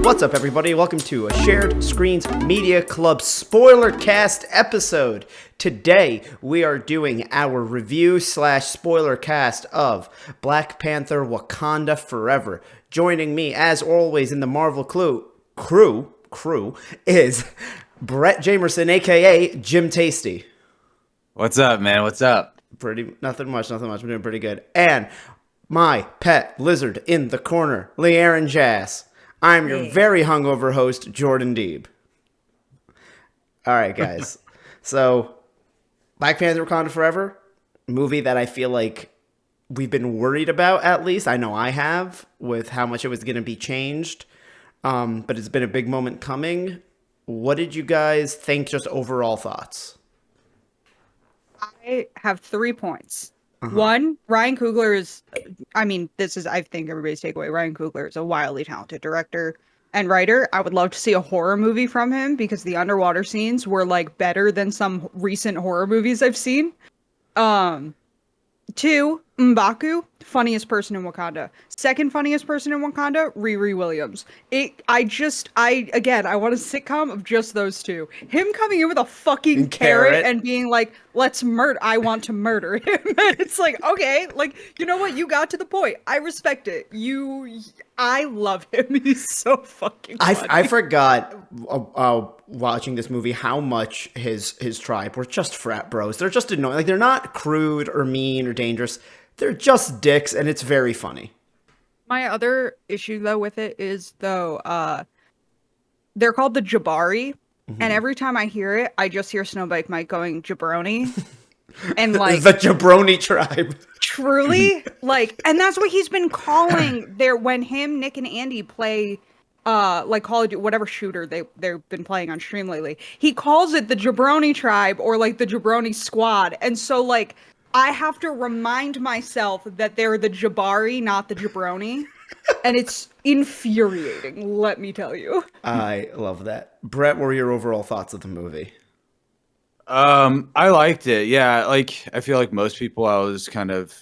What's up, everybody? Welcome to a Shared Screens Media Club Spoilercast episode. Today, we are doing our review / spoilercast of Black Panther Wakanda Forever. Joining me, as always, in the Marvel crew is Brett Jamerson, aka Jim Tasty. What's up, man? What's up? Nothing much. We're doing pretty good. And my pet lizard in the corner, LeighErin Jazz. I'm your very hungover host, Jordan Deeb. All right, guys. So, Black Panther Wakanda Forever, movie that I feel like we've been worried about, at least. I know I have, with how much it was going to be changed. But it's been a big moment coming. What did you guys think, just overall thoughts? I have 3 points. One, Ryan Coogler is, I think everybody's takeaway. Ryan Coogler is a wildly talented director and writer. I would love to see a horror movie from him because the underwater scenes were like better than some recent horror movies I've seen. 2, M'Baku, funniest person in Wakanda. Second funniest person in Wakanda, Riri Williams. I want a sitcom of just those two. Him coming in with a fucking carrot and being like, I want to murder him. And it's like, okay, like, you know what? You got to the point. I respect it. I love him. He's so fucking funny. I forgot watching this movie how much his tribe were just frat bros. They're just annoying. Like, they're not crude or mean or dangerous. They're just dicks, and it's very funny. My other issue, though, with it is, they're called the Jabari, and every time I hear it, I just hear Snowbike Mike going, Jabroni. And like the Jabroni tribe. Truly, like, and that's what he's been calling there when Nick and Andy play like Call of Duty, whatever shooter they've been playing on stream lately. He calls it the Jabroni tribe or like the Jabroni squad. And so like I have to remind myself that they're the Jabari, not the Jabroni. And it's infuriating, let me tell you. I love that. Brett, what were your overall thoughts of the movie? I liked it. Yeah, like I feel like most people, I was kind of,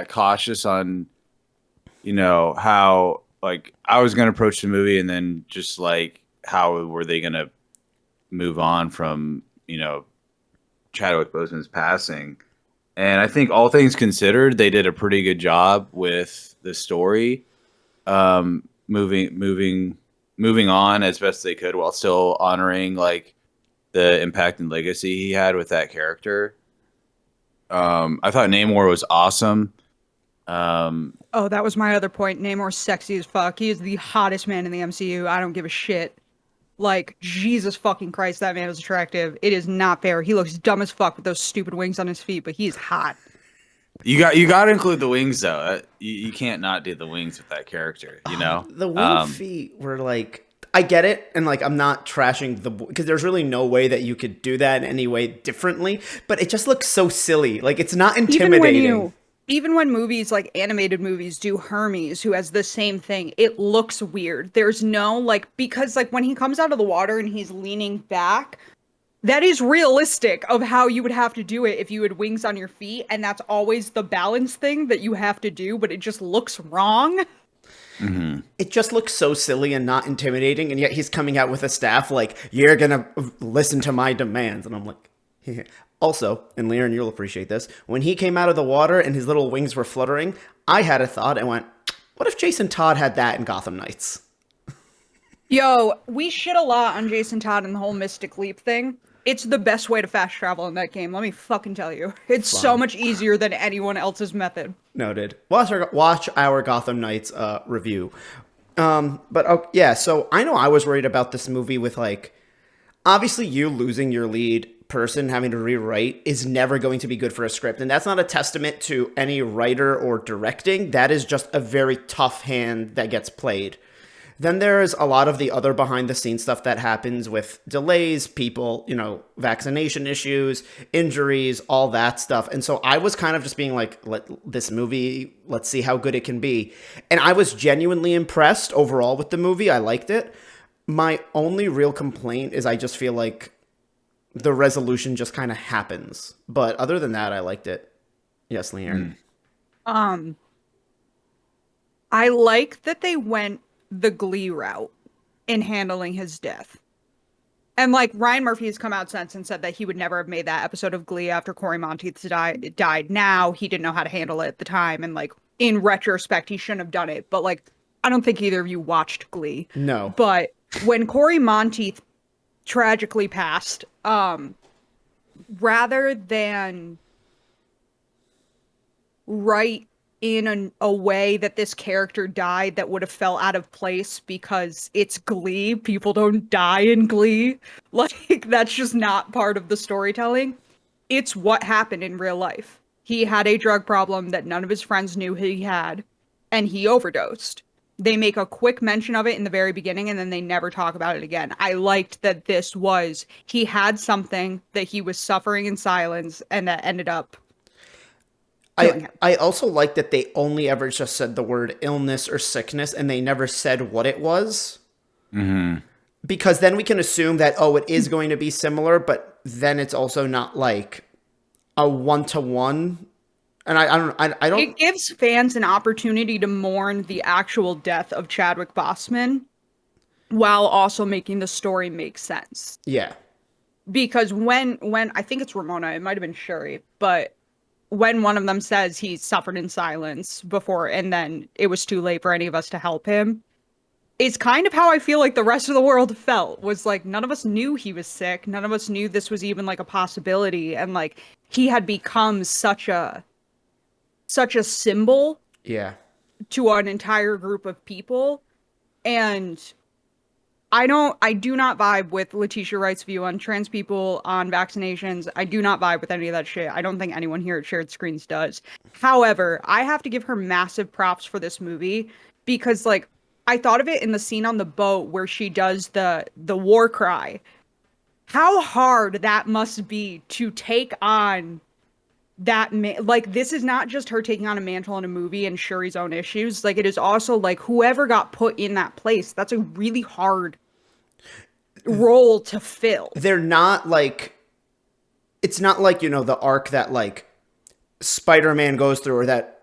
cautious on, how like I was gonna approach the movie, and then just like how were they gonna move on from Chadwick Boseman's passing. And I think all things considered, they did a pretty good job with the story, moving on as best they could while still honoring like the impact and legacy he had with that character. I thought Namor was awesome. That was my other point. Namor's sexy as fuck. He is the hottest man in the MCU. I don't give a shit. Like, Jesus fucking Christ, that man is attractive. It is not fair. He looks dumb as fuck with those stupid wings on his feet, but he's hot. You got to include the wings though. You can't not do the wings with that character. The wing feet were like, I get it, and like I'm not trashing because there's really no way that you could do that in any way differently. But it just looks so silly. Like, it's not intimidating. Even when movies, like animated movies, do Hermes, who has the same thing, it looks weird. There's no, like, because, like, when he comes out of the water and he's leaning back, that is realistic of how you would have to do it if you had wings on your feet, and that's always the balance thing that you have to do, but it just looks wrong. Mm-hmm. It just looks so silly and not intimidating, and yet he's coming out with a staff like, you're gonna listen to my demands, and I'm like, yeah. Also, and LeighErin, you'll appreciate this, when he came out of the water and his little wings were fluttering, I had a thought and went, what if Jason Todd had that in Gotham Knights? Yo, we shit a lot on Jason Todd and the whole Mystic Leap thing. It's the best way to fast travel in that game, let me fucking tell you. It's so much easier than anyone else's method. Noted. Watch our Gotham Knights review. So I know I was worried about this movie with, like, obviously you losing your lead person having to rewrite is never going to be good for a script. And that's not a testament to any writer or directing. That is just a very tough hand that gets played. Then there's a lot of the other behind the scenes stuff that happens with delays, people, vaccination issues, injuries, all that stuff. And so I was kind of just being like, let's see how good it can be. And I was genuinely impressed overall with the movie. I liked it. My only real complaint is I just feel like the resolution just kind of happens. But other than that, I liked it. Yes, LeighErin. I like that they went the Glee route in handling his death. And like Ryan Murphy has come out since and said that he would never have made that episode of Glee after Corey Monteith died. Now he didn't know how to handle it at the time, and like in retrospect, he shouldn't have done it. But like, I don't think either of you watched Glee. No. But when Corey Monteith tragically passed, rather than write in a way that this character died that would have felt out of place because it's Glee. People don't die in Glee. Like, that's just not part of the storytelling. It's what happened in real life. He had a drug problem that none of his friends knew he had, and he overdosed. They make a quick mention of it in the very beginning, and then they never talk about it again. I liked that he had something that he was suffering in silence, and that ended up I also like that they only ever just said the word illness or sickness, and they never said what it was. Mm-hmm. Because then we can assume that, oh, it is going to be similar, but then it's also not like a one-to-one. And I don't. It gives fans an opportunity to mourn the actual death of Chadwick Boseman while also making the story make sense. Yeah. Because when I think it's Ramona, it might have been Shuri, but when one of them says he suffered in silence before and then it was too late for any of us to help him, it's kind of how I feel like the rest of the world felt. Was like, none of us knew he was sick. None of us knew this was even like a possibility. And like, he had become such a symbol Yeah. to an entire group of people. And I do not vibe with Letitia Wright's view on trans people, on vaccinations. I do not vibe with any of that shit. I don't think anyone here at Shared Screens does. However, I have to give her massive props for this movie because, like, I thought of it in the scene on the boat where she does the war cry. How hard that must be to take on that, like, this is not just her taking on a mantle in a movie and Shuri's own issues. Like, it is also like whoever got put in that place. That's a really hard role to fill. They're not like, it's not like, you know, the arc that like Spider-Man goes through, or that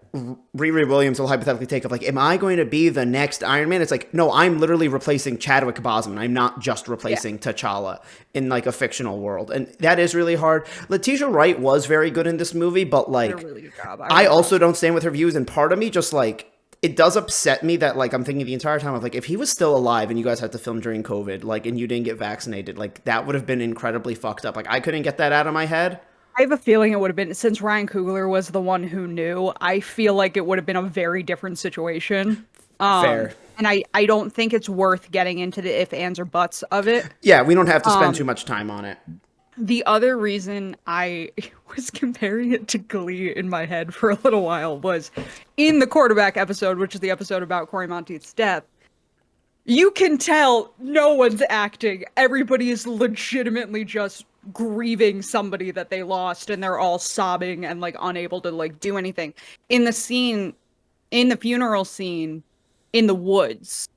Riri Williams will hypothetically take of like, am I going to be the next Iron Man? It's like, no, I'm literally replacing Chadwick Boseman. I'm not just replacing T'Challa in like a fictional world. And that is really hard. Letitia Wright was very good in this movie, but like, Did a really good job. I also don't stand with her views. And part of me just like, it does upset me that like, I'm thinking the entire time of like, if he was still alive and you guys had to film during COVID, like, and you didn't get vaccinated, like that would have been incredibly fucked up. Like I couldn't get that out of my head. I have a feeling it would have been, since Ryan Coogler was the one who knew, I feel like it would have been a very different situation. Fair. And I don't think it's worth getting into the if, ands, or buts of it. Yeah, we don't have to spend too much time on it. The other reason I was comparing it to Glee in my head for a little while was in the quarterback episode, which is the episode about Corey Monteith's death. You can tell no one's acting. Everybody is legitimately just grieving somebody that they lost, and they're all sobbing and like unable to like do anything. In the scene, in the funeral scene in the woods,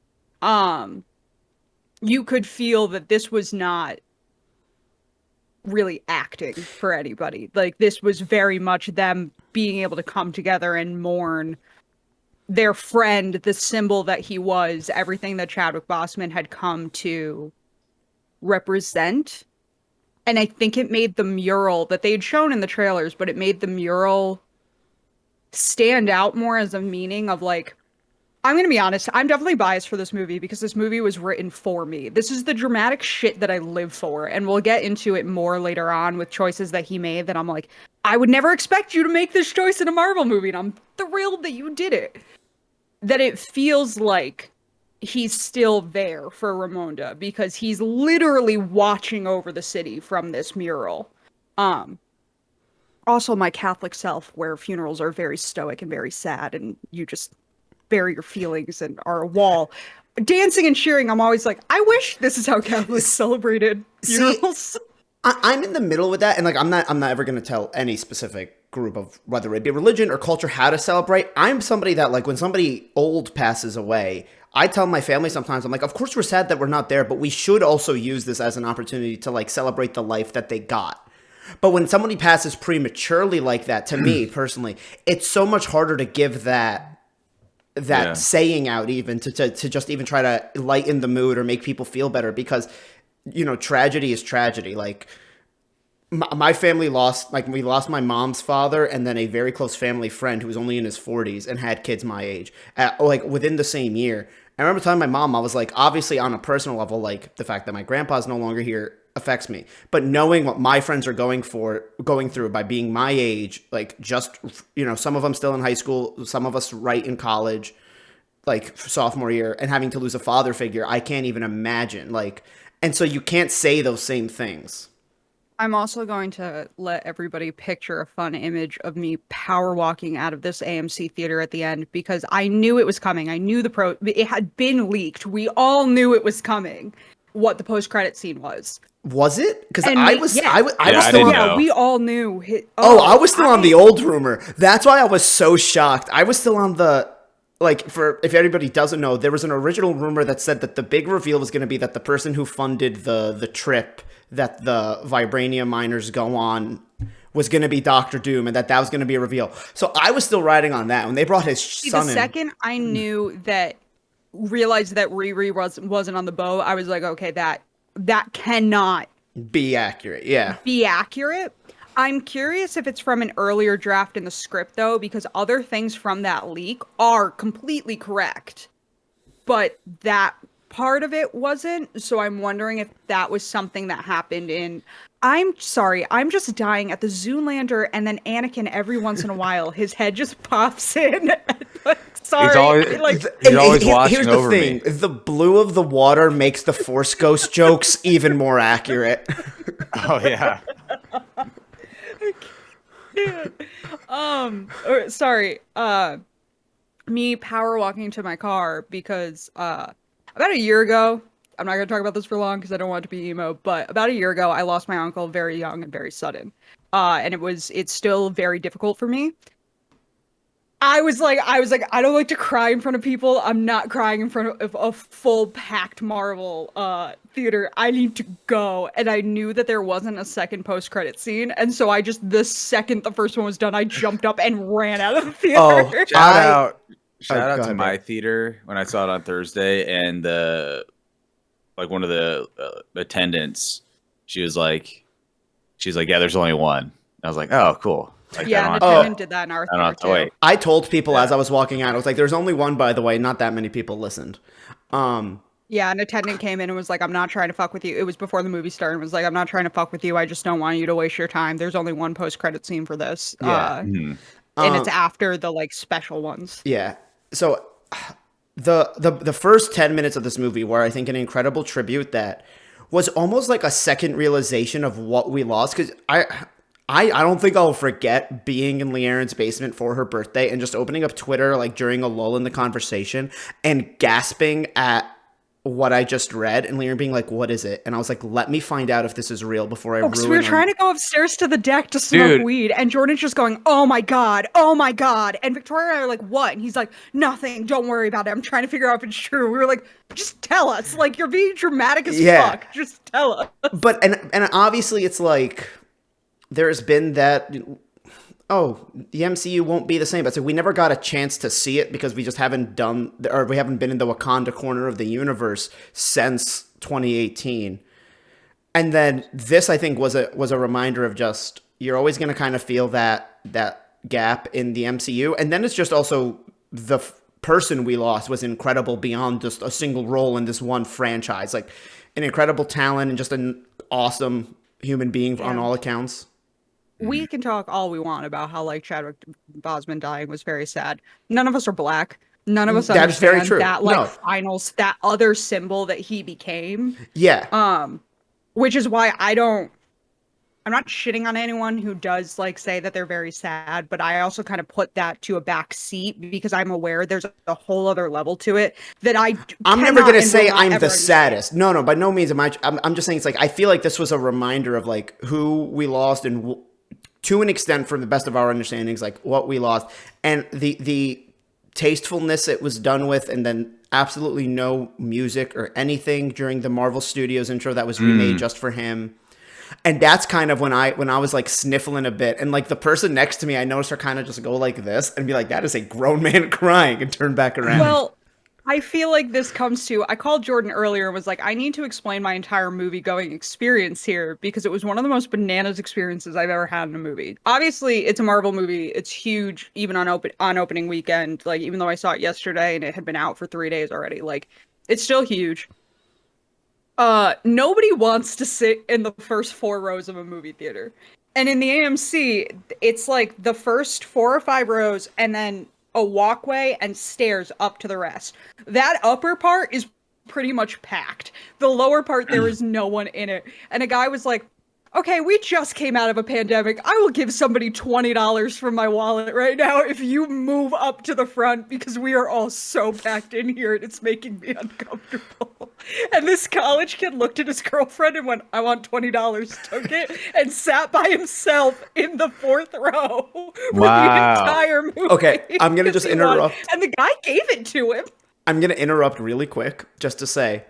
you could feel that this was not really acting for anybody. Like, this was very much them being able to come together and mourn their friend, the symbol that he was, everything that Chadwick Boseman had come to represent. And I think it made the mural that they had shown in the trailers, but it made the mural stand out more as a meaning of like, I'm going to be honest, I'm definitely biased for this movie because this movie was written for me. This is the dramatic shit that I live for. And we'll get into it more later on with choices that he made that I'm like, I would never expect you to make this choice in a Marvel movie. And I'm thrilled that you did it. That it feels like he's still there for Ramonda because he's literally watching over the city from this mural. Also my Catholic self, where funerals are very stoic and very sad and you just bury your feelings and are a wall. Dancing and cheering, I'm always like, I wish this is how Catholics celebrated funerals. See, I'm in the middle with that, and like I'm not ever going to tell any specific group of whether it be religion or culture how to celebrate. I'm somebody that like when somebody old passes away, I tell my family sometimes, I'm like, of course we're sad that we're not there, but we should also use this as an opportunity to like celebrate the life that they got. But when somebody passes prematurely like that, to me personally, it's so much harder to give that that saying out even to just even try to lighten the mood or make people feel better, because tragedy is tragedy. Like my family lost, like we lost my mom's father and then a very close family friend who was only in his 40s and had kids my age, like within the same year. I remember telling my mom, I was like, obviously on a personal level, like the fact that my grandpa's no longer here affects me, but knowing what my friends are going through by being my age, like just, some of them still in high school, some of us right in college, like sophomore year, and having to lose a father figure, I can't even imagine. Like, and so you can't say those same things. I'm also going to let everybody picture a fun image of me power walking out of this AMC theater at the end, because I knew it was coming. I knew it had been leaked. We all knew it was coming. What the post-credit scene was. Was it? Because I was still on. Yeah, we all knew. I was still on the old rumor. That's why I was so shocked. I was still on the, like, for if anybody doesn't know, there was an original rumor that said that the big reveal was going to be that the person who funded the trip that the vibranium miners go on was going to be Doctor Doom, and that was going to be a reveal. So I was still riding on that when they brought his son in. The second I realized that Riri wasn't on the boat, I was like, okay, that cannot be accurate. Yeah. Be accurate. I'm curious if it's from an earlier draft in the script, though, because other things from that leak are completely correct. But that part of it wasn't, so I'm wondering if that was something that happened in... I'm sorry, I'm just dying at the Zoolander, and then Anakin every once in a while, his head just pops in. Sorry. He's always watching here's over the thing. me. The blue of the water makes the Force Ghost jokes even more accurate. Oh, yeah. Sorry. Me power walking to my car because about a year ago, I'm not going to talk about this for long because I don't want it to be emo, but about a year ago, I lost my uncle very young and very sudden. And it's still very difficult for me. I was like, I don't like to cry in front of people. I'm not crying in front of a full packed Marvel theater. I need to go. And I knew that there wasn't a second post-credit scene. And so the second the first one was done, I jumped up and ran out of the theater. Oh, shout out to my theater when I saw it on Thursday, and one of the attendants, she was like, yeah, there's only one. I was like, oh, cool. Like, yeah, the attendant did that in our theater too. Wait. I told people as I was walking out, I was like, there's only one, by the way. Not that many people listened. Yeah, an attendant came in and was like, I'm not trying to fuck with you. It was before the movie started. It was like, I'm not trying to fuck with you. I just don't want you to waste your time. There's only one post-credit scene for this. Yeah. And it's after the special ones. Yeah. So the first 10 minutes of this movie were, I think, an incredible tribute that was almost like a second realization of what we lost. Because I don't think I'll forget being in LeighErin's basement for her birthday and just opening up Twitter like during a lull in the conversation and gasping at what I just read, and LeighErin being like, what is it? And I was like, let me find out if this is real before I ruin it. We were trying to go upstairs to the deck to smoke weed, and Jordan's just going, oh my god. And Victoria and I are like, what? And he's like, nothing, don't worry about it. I'm trying to figure out if it's true. We were like, just tell us. Like, you're being dramatic as fuck. Just tell us. But, and obviously it's like, there's been that, the MCU won't be the same. But so we never got a chance to see it because we just haven't we haven't been in the Wakanda corner of the universe since 2018. And then this, I think, was a reminder of just, you're always going to kind of feel that gap in the MCU. And then it's just also the person we lost was incredible beyond just a single role in this one franchise. Like an incredible talent and just an awesome human being on all accounts. We can talk all we want about how Chadwick Boseman dying was very sad. None of us are black. None of us understand very true. that finals, that other symbol that he became. Yeah. Which is why I'm not shitting on anyone who does say that they're very sad, but I also kind of put that to a back seat because I'm aware there's a whole other level to it that I'm never going to say I'm the saddest. No, by no means am I. I'm just saying it's I feel like this was a reminder of who we lost and to an extent, from the best of our understandings, what we lost and the tastefulness it was done with, and then absolutely no music or anything during the Marvel Studios intro that was remade just for him. And that's kind of when I was like sniffling a bit, and like the person next to me, I noticed her kind of just go like this and be like, "That is a grown man crying," and turn back around. Well, I feel like this comes to, I called Jordan earlier and was like, I need to explain my entire movie going experience here because it was one of the most bananas experiences I've ever had in a movie. Obviously, it's a Marvel movie. It's huge, even on opening weekend. Like, even though I saw it yesterday and it had been out for 3 days already, like, it's still huge. Nobody wants to sit in the first 4 rows of a movie theater. And in the AMC, it's like the first 4 or 5 rows and then a walkway and stairs up to the rest. That upper part is pretty much packed. The lower part, there is no one in it. And a guy was like, okay, we just came out of a pandemic. I will give somebody $20 from my wallet right now if you move up to the front because we are all so packed in here and it's making me uncomfortable. And this college kid looked at his girlfriend and went, I want $20, took it, and sat by himself in the 4th row for the entire movie. Okay, I'm going to just interrupt. And the guy gave it to him. I'm going to interrupt really quick just to say,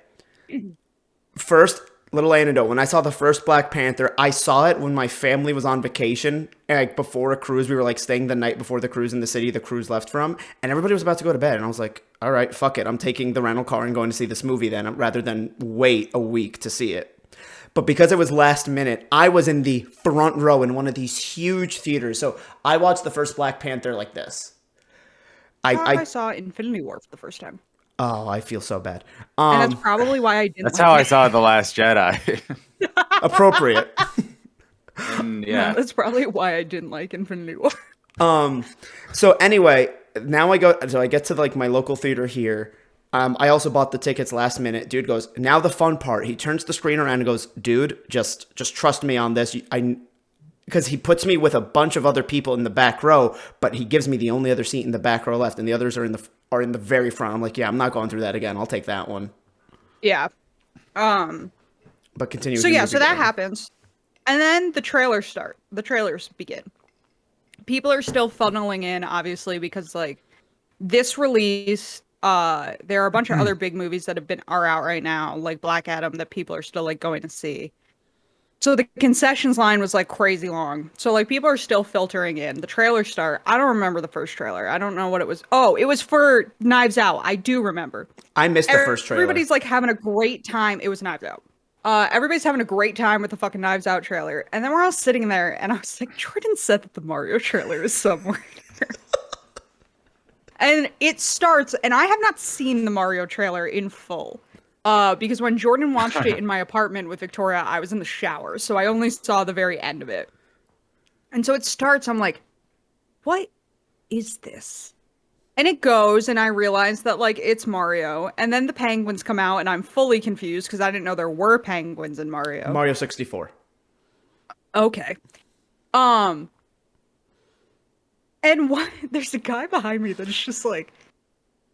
first, little anecdote. When I saw the first Black Panther, I saw it when my family was on vacation. And like before a cruise, we were like staying the night before the cruise in the city the cruise left from. And everybody was about to go to bed. And I was like, all right, fuck it. I'm taking the rental car and going to see this movie then, rather than wait a week to see it. But because it was last minute, I was in the front row in one of these huge theaters. So I watched the first Black Panther like this. I saw Infinity War for the first time. Oh, I feel so bad. And that's probably why I didn't. That's how I saw The Last Jedi. Appropriate. Yeah. That's probably why I didn't like Infinity War. So anyway, now I get to like my local theater here. I also bought the tickets last minute. Dude goes, now the fun part. He turns the screen around and goes, dude, just trust me on this. Because he puts me with a bunch of other people in the back row, but he gives me the only other seat in the back row left, and the others are in the very front. I'm like, yeah, I'm not going through that again. I'll take that one. Yeah. But continue. So yeah, so that happens. And then the trailers begin. People are still funneling in, obviously, because like this release, there are a bunch of other big movies that are out right now, like Black Adam, that people are still like going to see. So the concessions line was like crazy long. So like people are still filtering in. The trailers start. I don't remember the first trailer. I don't know what it was. Oh, it was for Knives Out. I do remember. I missed the first trailer. Everybody's like having a great time. It was Knives Out. Everybody's having a great time with the fucking Knives Out trailer. And then we're all sitting there and I was like, Jordan said that the Mario trailer is somewhere here. And it starts, and I have not seen the Mario trailer in full. Because when Jordan watched it in my apartment with Victoria, I was in the shower, so I only saw the very end of it. And so it starts, I'm like, what is this? And it goes, and I realize that, like, it's Mario. And then the penguins come out, and I'm fully confused, because I didn't know there were penguins in Mario. Mario 64. Okay. And there's a guy behind me that's just like,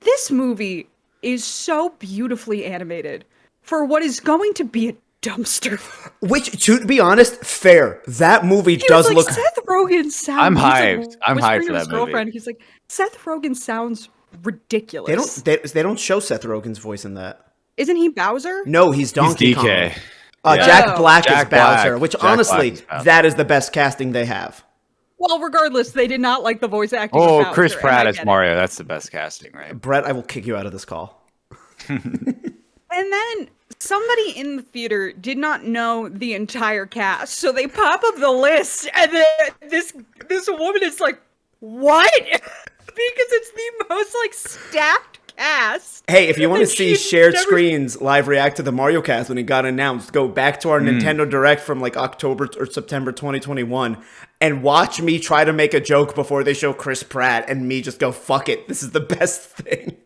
this movie is so beautifully animated for what is going to be a dumpster. Which, to be honest, fair. That movie does look. Seth Rogen sounds. I'm hyped. I'm hyped for that movie. He's like, Seth Rogen sounds ridiculous. They don't show Seth Rogen's voice in that. Isn't he Bowser? No, he's Donkey Kong. DK. Jack Black is Jack Bowser, Black. which Jack honestly, Black is Bowser. that is the best casting they have. Well, regardless, they did not like the voice acting. Oh, of Bowser, Chris Pratt as as Mario. That's the best casting, right? Brett, I will kick you out of this call. And then somebody in the theater did not know the entire cast, so they pop up the list, and then this woman is like, "What?" Because it's the most like stacked cast. Hey, if you want to And see she's shared screens live react to the Mario Cast when it got announced, go back to our Nintendo Direct from like October or September 2021 and watch me try to make a joke before they show Chris Pratt and me just go, fuck it, this is the best thing.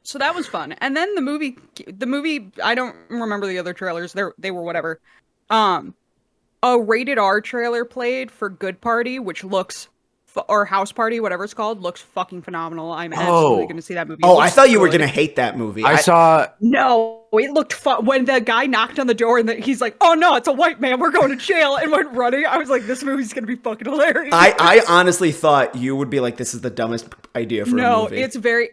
So that was fun. And then the movie, I don't remember the other trailers. They were whatever. A rated R trailer played for Good Party, which looks, or House Party, whatever it's called, looks fucking phenomenal. I'm absolutely going to see that movie. Oh, I thought you were going to hate that movie. I saw. No, it looked fun when the guy knocked on the door and he's like, "Oh no, it's a white man. We're going to jail," and went running. I was like, "This movie's gonna be fucking hilarious." I honestly thought you would be like, "This is the dumbest idea for a movie." No,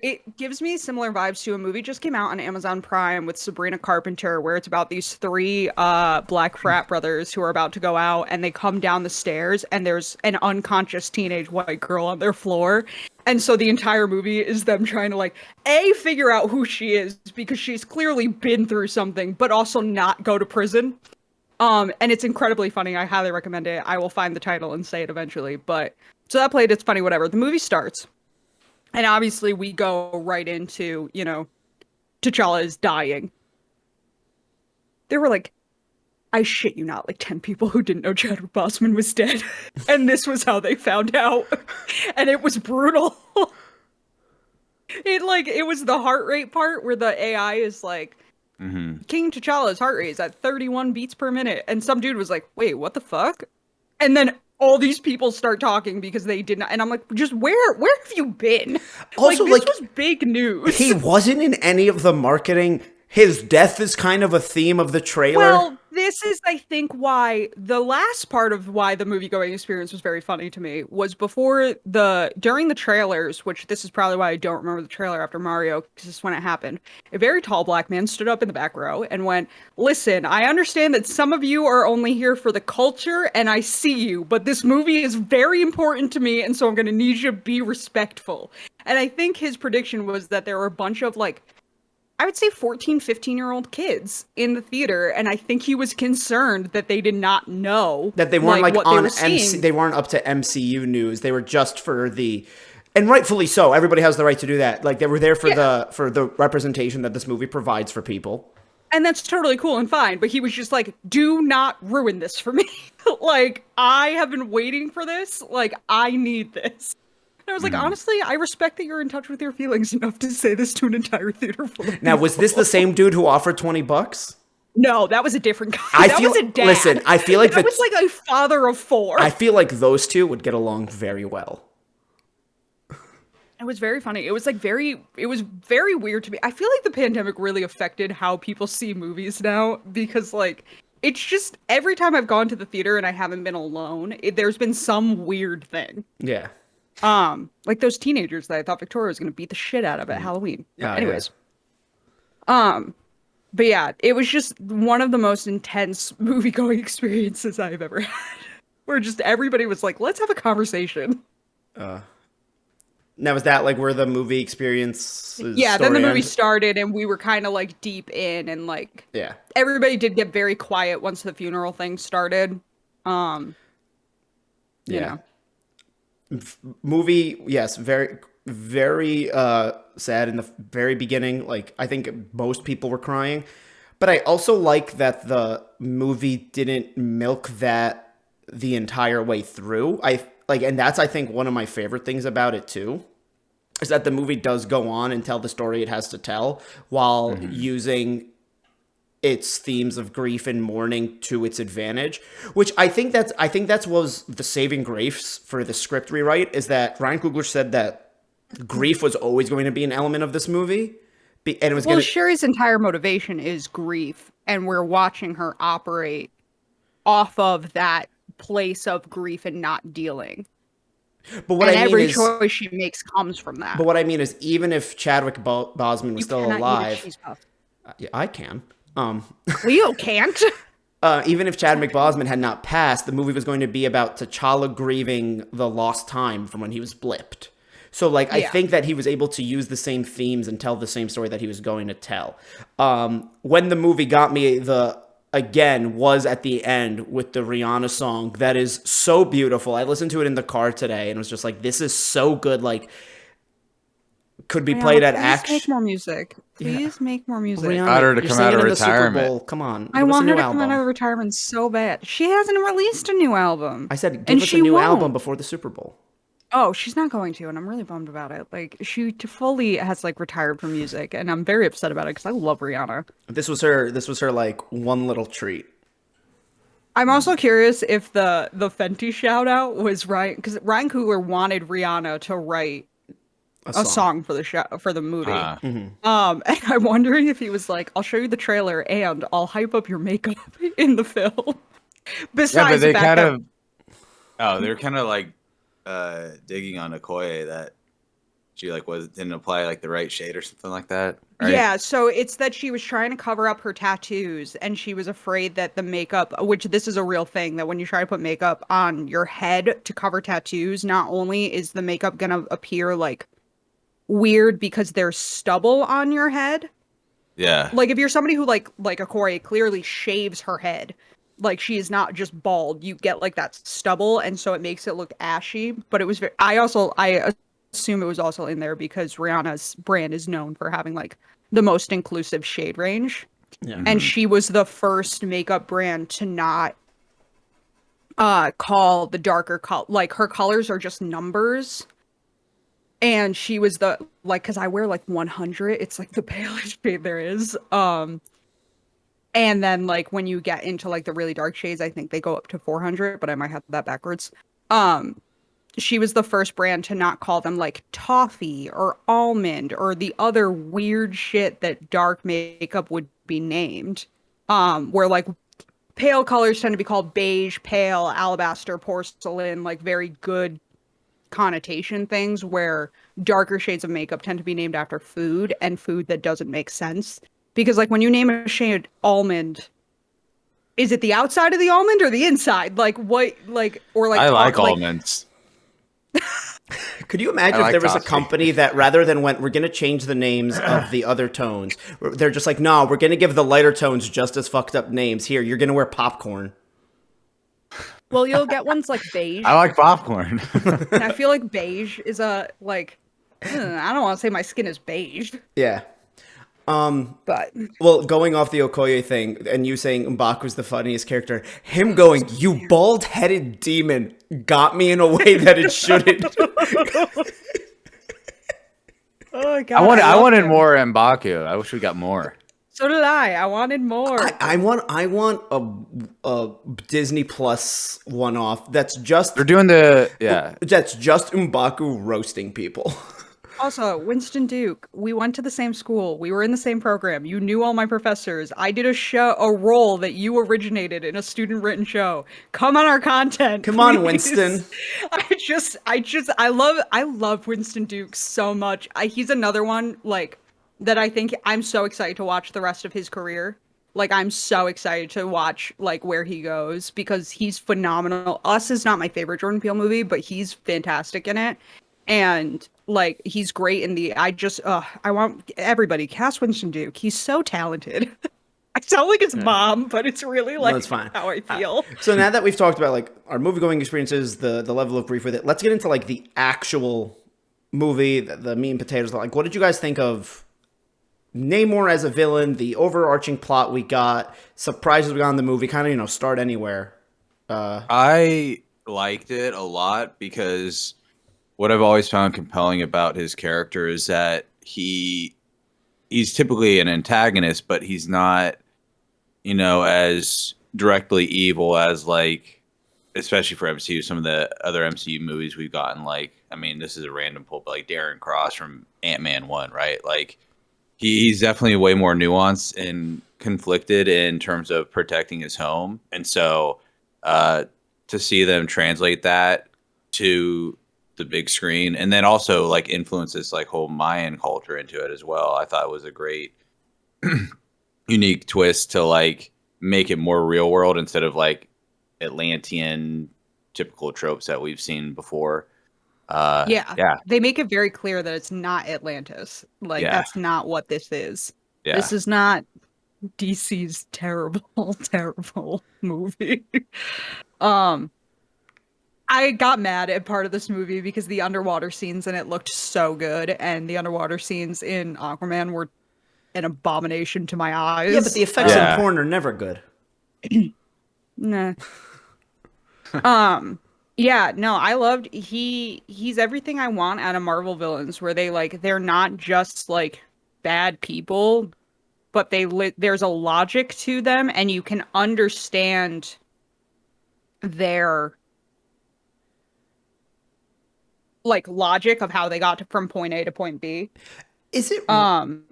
it gives me similar vibes to a movie just came out on Amazon Prime with Sabrina Carpenter, where it's about these three black frat brothers who are about to go out, and they come down the stairs, and there's an unconscious teenage white girl on their floor. And so the entire movie is them trying to like figure out who she is because she's clearly been through something, but also not go to prison. And it's incredibly funny. I highly recommend it. I will find the title and say it eventually. But so that played, it's funny, whatever. The movie starts, and obviously we go right into, T'Challa is dying. There were like, I shit you not, like 10 people who didn't know Chadwick Boseman was dead. And this was how they found out. And it was brutal. It was the heart rate part where the AI is like, King T'Challa's heart rate is at 31 beats per minute. And some dude was like, wait, what the fuck? And then all these people start talking because they did not. And I'm like, just where have you been? Also, this was big news. He wasn't in any of the marketing. His death is kind of a theme of the trailer. Well, this is, I think, why the last part of why the movie-going experience was very funny to me was during the trailers, which this is probably why I don't remember the trailer after Mario, because this is when it happened. A very tall black man stood up in the back row and went, "Listen, I understand that some of you are only here for the culture, and I see you, but this movie is very important to me, and so I'm going to need you to be respectful." And I think his prediction was that there were a bunch of, I would say 14, 15-year-old kids in the theater, and I think he was concerned that they did not know that they weren't on they weren't up to MCU news. They were just for and rightfully so. Everybody has the right to do that. Like, they were there for the representation that this movie provides for people. And that's totally cool and fine, but he was just like, "Do not ruin this for me." I have been waiting for this. I need this. And I was like, honestly, I respect that you're in touch with your feelings enough to say this to an entire theater full of people. Now, was this the same dude who offered $20? No, that was a different guy. That was a dad. Listen, I feel like that was like a father of four. I feel like those two would get along very well. It was very funny. It was very weird to me. I feel like the pandemic really affected how people see movies now because it's just every time I've gone to the theater and I haven't been alone, there's been some weird thing. Yeah. Like those teenagers that I thought Victoria was going to beat the shit out of at Halloween. Yeah, anyways. Yeah. But yeah, it was just one of the most intense movie-going experiences I've ever had. Where just everybody was like, let's have a conversation. Now, is that where the movie experience then the movie started and we were kind of deep in and yeah. Everybody did get very quiet once the funeral thing started. You know. Movie, yes, very, very sad in the very beginning. I think most people were crying. But I also like that the movie didn't milk that the entire way through. And that's, I think, one of my favorite things about it, too, is that the movie does go on and tell the story it has to tell while using its themes of grief and mourning to its advantage, which I think that's was the saving grace for the script rewrite, is that Ryan Coogler said that grief was always going to be an element of this movie. And it was Sherry's entire motivation is grief, and we're watching her operate off of that place of grief and not dealing. But what every choice she makes comes from that. But what I mean is, even if Chadwick Boseman was still alive, yeah, I can. Leo can't. Even if Chadwick Boseman had not passed, the movie was going to be about T'Challa grieving the lost time from when he was blipped. So, I think that he was able to use the same themes and tell the same story that he was going to tell. When the movie got me, was at the end with the Rihanna song that is so beautiful. I listened to it in the car today and was just like, this is so good. Could be played at action. Make more music. Please make more music. Rihanna, got her to come out of retirement. Come on. I want her to come out of retirement so bad. She hasn't released a new album. I said, give us a new album before the Super Bowl. Oh, she's not going to, and I'm really bummed about it. She fully has retired from music, and I'm very upset about it because I love Rihanna. This was her one little treat. I'm also curious if the Fenty shout out was Ryan, because Ryan Coogler wanted Rihanna to write a song for the show for the movie. Uh, And I'm wondering if he was like, "I'll show you the trailer and I'll hype up your makeup in the film." yeah, but Besides the they fact kind that of. Oh, they're kind of like digging on Okoye that she like didn't apply like the right shade or something like that, right? yeah, so it's that she was trying to cover up her tattoos and she was afraid that the makeup, which this is a real thing, that when you try to put makeup on your head to cover tattoos, not only is the makeup gonna appear like weird because there's stubble on your head. Yeah. Like if you're somebody who like Okoye clearly shaves her head, like she is not just bald, you get like that stubble, and so it makes it look ashy. But it was very, I assume it was also in there because Rihanna's brand is known for having like the most inclusive shade range. Yeah. And she was the first makeup brand to not call the darker color, like her colors are just numbers. And she was the like, because I wear like 100, it's like the palest shade there is. And then like when you get into like the really dark shades, I think they go up to 400, but I might have that backwards. She was the first brand to not call them like toffee or almond or the other weird shit that dark makeup would be named. Where like pale colors tend to be called beige, pale, alabaster, porcelain, like very good connotation things, where darker shades of makeup tend to be named after food and food that doesn't make sense. Because like when you name a shade almond, is it the outside of the almond or the inside? Like what, like, or like, I like like almonds. Could you imagine I if there like was a toffee. company that rather than we're going to change the names of the other tones, they're just like, no, we're going to give the lighter tones just as fucked up names. Here, you're going to wear popcorn. well, you'll get ones like beige. I like popcorn. And I feel like beige is a like, I don't want to say my skin is beige, Yeah. but Well, going off the Okoye thing and you saying M'Baku's the funniest character, him going, "You bald-headed demon," got me in a way that it shouldn't. oh god, I loved wanted him. more M'Baku. I wish we got more. So did I. I wanted more. I want a Disney Plus one-off that's just They're doing the M'Baku roasting people. Also, Winston Duke, we went to the same school. We were in the same program. You knew all my professors. I did a role that you originated in a student-written show. Come on our content. Come on, please. Winston. I love Winston Duke so much. He's another one like that I think I'm so excited to watch the rest of his career. Like I'm so excited to watch like where he goes because he's phenomenal. Us is not my favorite Jordan Peele movie, but he's fantastic in it. And like he's great in the I want everybody cast Winston Duke. He's so talented. I sound like his mom, but it's really like That's fine. how I feel. So now that we've talked about like our movie going experiences, the level of brief with it, let's get into like the actual movie, the meat and potatoes. Like, what did you guys think of Namor as a villain, the overarching plot we got, surprises we got in the movie, kind of, start anywhere. I liked it a lot because what I've always found compelling about his character is that he's typically an antagonist, but he's not, as directly evil as like, especially for MCU, some of the other MCU movies we've gotten. Like, I mean, this is a random pull, but like Darren Cross from Ant-Man 1, right? Like, he's definitely way more nuanced and conflicted in terms of protecting his home. And so to see them translate that to the big screen and then also like influence this like whole Mayan culture into it as well, I thought it was a great unique twist to like make it more real world instead of like Atlantean typical tropes that we've seen before. Yeah. They make it very clear that it's not Atlantis. Like Yeah. that's not what this is. Yeah. This is not DC's terrible, terrible movie. I got mad at part of this movie because the underwater scenes in it looked so good, and the underwater scenes in Aquaman were an abomination to my eyes. Yeah, but the effects in porn are never good. Nah. Yeah, no, I loved he's everything I want out of Marvel villains, where they're not just like bad people, but there's a logic to them, and you can understand their like logic of how they got from point A to point B. Is it? Um,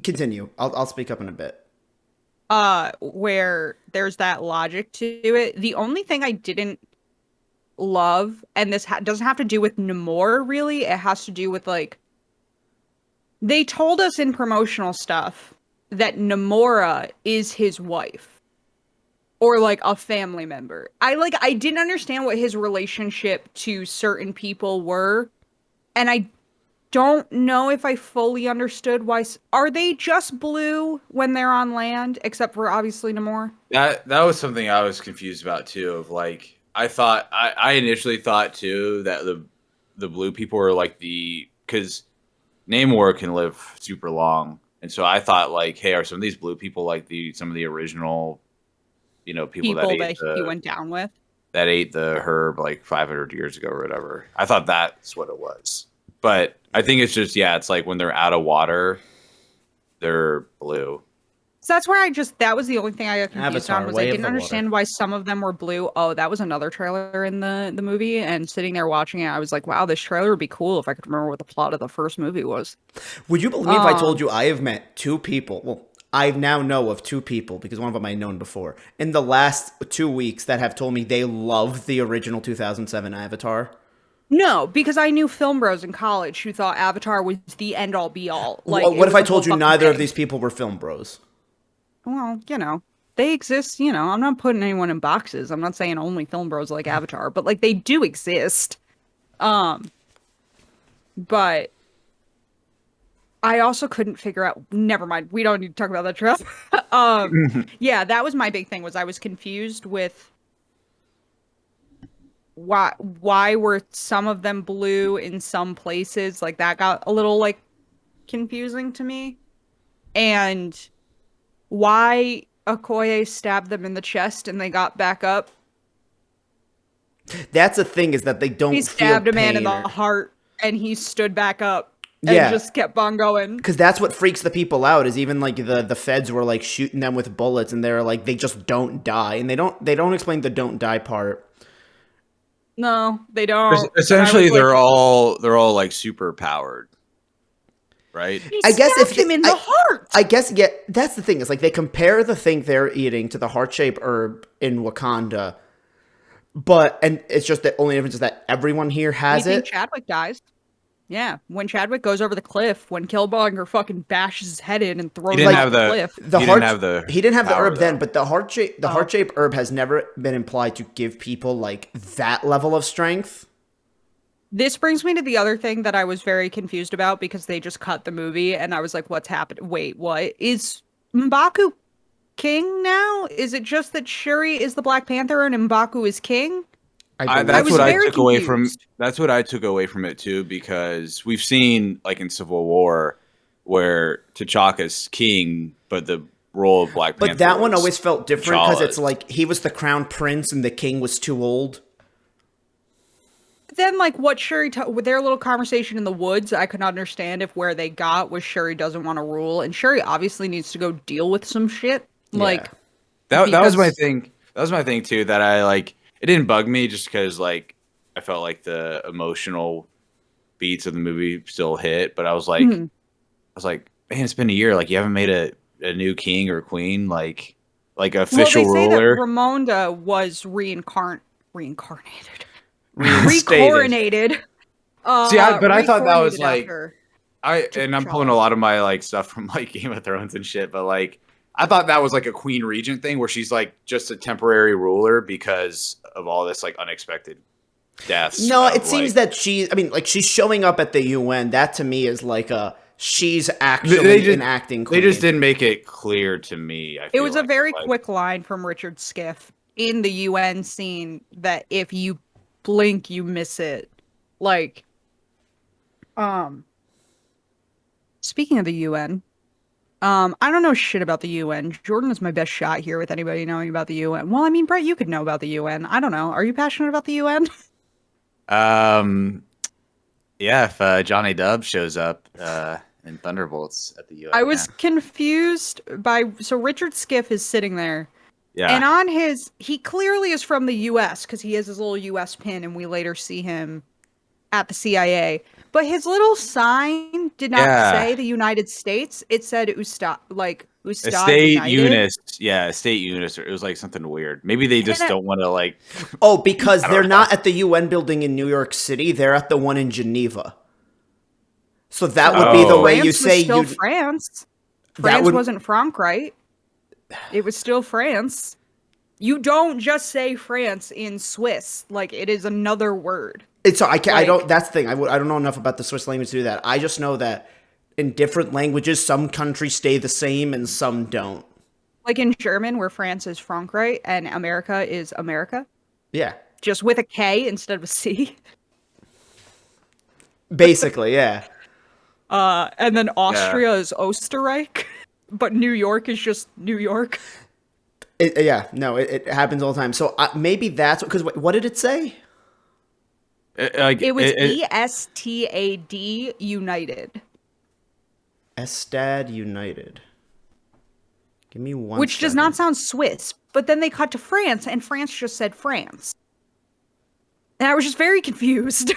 Continue. I'll speak up in a bit. where there's that logic to it. The only thing I didn't love, and this doesn't have to do with Namor really, it has to do with like they told us in promotional stuff that Namora is his wife or like a family member. I didn't understand what his relationship to certain people were, and I don't know if I fully understood why. Are they just blue when they're on land, except for obviously Namor? That was something I was confused about too. Of like, I initially thought too that the blue people were like because Namor can live super long, and so I thought like, hey, are some of these blue people like some of the original, people that People that he went down with. ate the herb like 500 years ago or whatever. I thought that's what it was, but I think it's just it's like when they're out of water, they're blue. So that's where that was the only thing I got confused Avatar, on, was Way I of didn't the understand why some of them were blue. Oh, that was another trailer in the movie, and sitting there watching it, I was like, wow, this trailer would be cool if I could remember what the plot of the first movie was. Would you believe I told you I have met two people? Well, I now know of two people because one of them I known before in the last 2 weeks that have told me they love the original 2007 Avatar. No, because I knew film bros in college who thought Avatar was the end all be all. Like, What if I the told whole you neither fucking of these people were film bros? Well, they exist, I'm not putting anyone in boxes. I'm not saying only film bros like Avatar, but like they do exist. But I also couldn't figure out, never mind. We don't need to talk about that trailer. Yeah, that was my big thing, was I was confused with why were some of them blue in some places? Like that got a little like confusing to me. And why Okoye stabbed them in the chest and they got back up. That's the thing, is that they don't He feel stabbed a man in the pain. heart and he stood back up and Yeah. just kept on going. Because that's what freaks the people out, is even like the feds were like shooting them with bullets and they're like, they just don't die. And they don't explain the don't die part. No, they don't. Essentially, And I was they're all like super powered, right? he I guess if stabbed him in the heart. I guess, yeah, that's the thing. Is like they compare the thing they're eating to the heart-shaped herb in Wakanda, and it's just the only difference is that everyone here has You think it. Chadwick dies? Yeah, when Chadwick goes over the cliff, when Killmonger fucking bashes his head in and throws him off the cliff. He didn't have the power, herb then, though. but the heart-shaped herb has never been implied to give people like that level of strength. This brings me to the other thing that I was very confused about, because they just cut the movie and I was like, what's happening? Wait, what? Is M'Baku king now? Is it just that Shuri is the Black Panther and M'Baku is king? That's was what I very took away from. confused. That's what I took away from it too, because we've seen like in Civil War where T'Chaka's king, but the role of Black Panther. But that one always felt different because it's T'Challa's. like he was the crown prince and the king was too old. Then, like, what Shuri, with their little conversation in the woods, I could understand if where they got was Shuri doesn't want to rule, and Shuri obviously needs to go deal with some shit. Like, that was my because- thing. That was my thing too. That I like. It didn't bug me just because like I felt like the emotional beats of the movie still hit, but I was like, man, it's been a year. Like you haven't made a new king or queen, like official well, they say ruler. that Ramonda was reincarnated. Reinstated. Recoronated. See, I thought that was recoronated like after I'm pulling a lot of my like stuff from like Game of Thrones and shit, but like I thought that was like a queen regent thing where she's like just a temporary ruler because of all this like unexpected deaths. No, it seems that she's showing up at the UN. That to me is like she's actually an acting queen. They just didn't make it clear to me. It was a very quick line from Richard Skiff in the UN scene that if you blink, you miss it. Like, speaking of the UN, I don't know shit about the UN. Jordan is my best shot here with anybody knowing about the UN. Well, I mean, Brett, you could know about the UN. I don't know. Are you passionate about the UN? Yeah, if Johnny Dub shows up in Thunderbolts at the UN. I was confused so Richard Skiff is sitting there. Yeah. And he clearly is from the US because he has his little US pin, and we later see him at the CIA. But his little sign did not Yeah. say the United States. It said Ustad Estate United. Eunice. Yeah, Estate Eunice. Or it was like something weird. Maybe they just And don't want to like. Oh, because I they're don't know. not at the UN building in New York City. They're at the one in Geneva. So that so would be the Oh. way you France was say still you. France. That France would. wasn't Frankreich. It was still France. You don't just say France in Swiss. Like, it is another word. It's I can't. I Like- don't. That's the thing. I don't know enough about the Swiss language to do that. I just know that in different languages, some countries stay the same and some don't. Like in German, where France is Frankreich and America is America, Yeah. just with a K instead of a C. Basically, yeah. And then Austria is Österreich, but New York is just New York. Yeah. No, it happens all the time. So maybe that's because what did it say? It was ESTAD United. Estad United. Give me one. Which does not sound Swiss, but then they cut to France, and France just said France. And I was just very confused.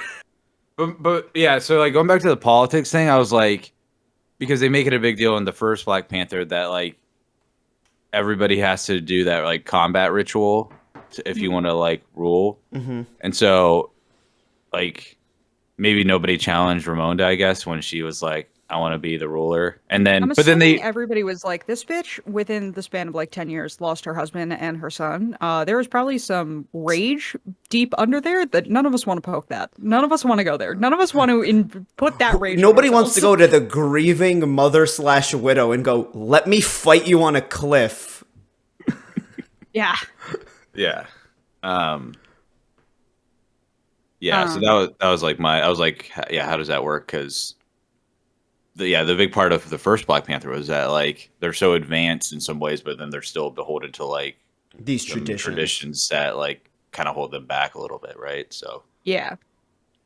But yeah, so like going back to the politics thing, I was like, because they make it a big deal in the first Black Panther that like everybody has to do that like combat ritual if you want to like rule, and so like maybe nobody challenged Ramonda, I guess, when she was like, I want to be the ruler, and then I'm but then assuming they everybody was like, this bitch, within the span of like 10 years, lost her husband and her son. There was probably some rage deep under there that none of us want to poke that. None of us want to go there. None of us want to put that rage. Nobody wants to go to the grieving mother/widow and go, let me fight you on a cliff. Yeah. yeah. Yeah, so that was like I was like, yeah, how does that work? Because the big part of the first Black Panther was that like they're so advanced in some ways, but then they're still beholden to like These some traditions that like kind of hold them back a little bit, right? So Yeah.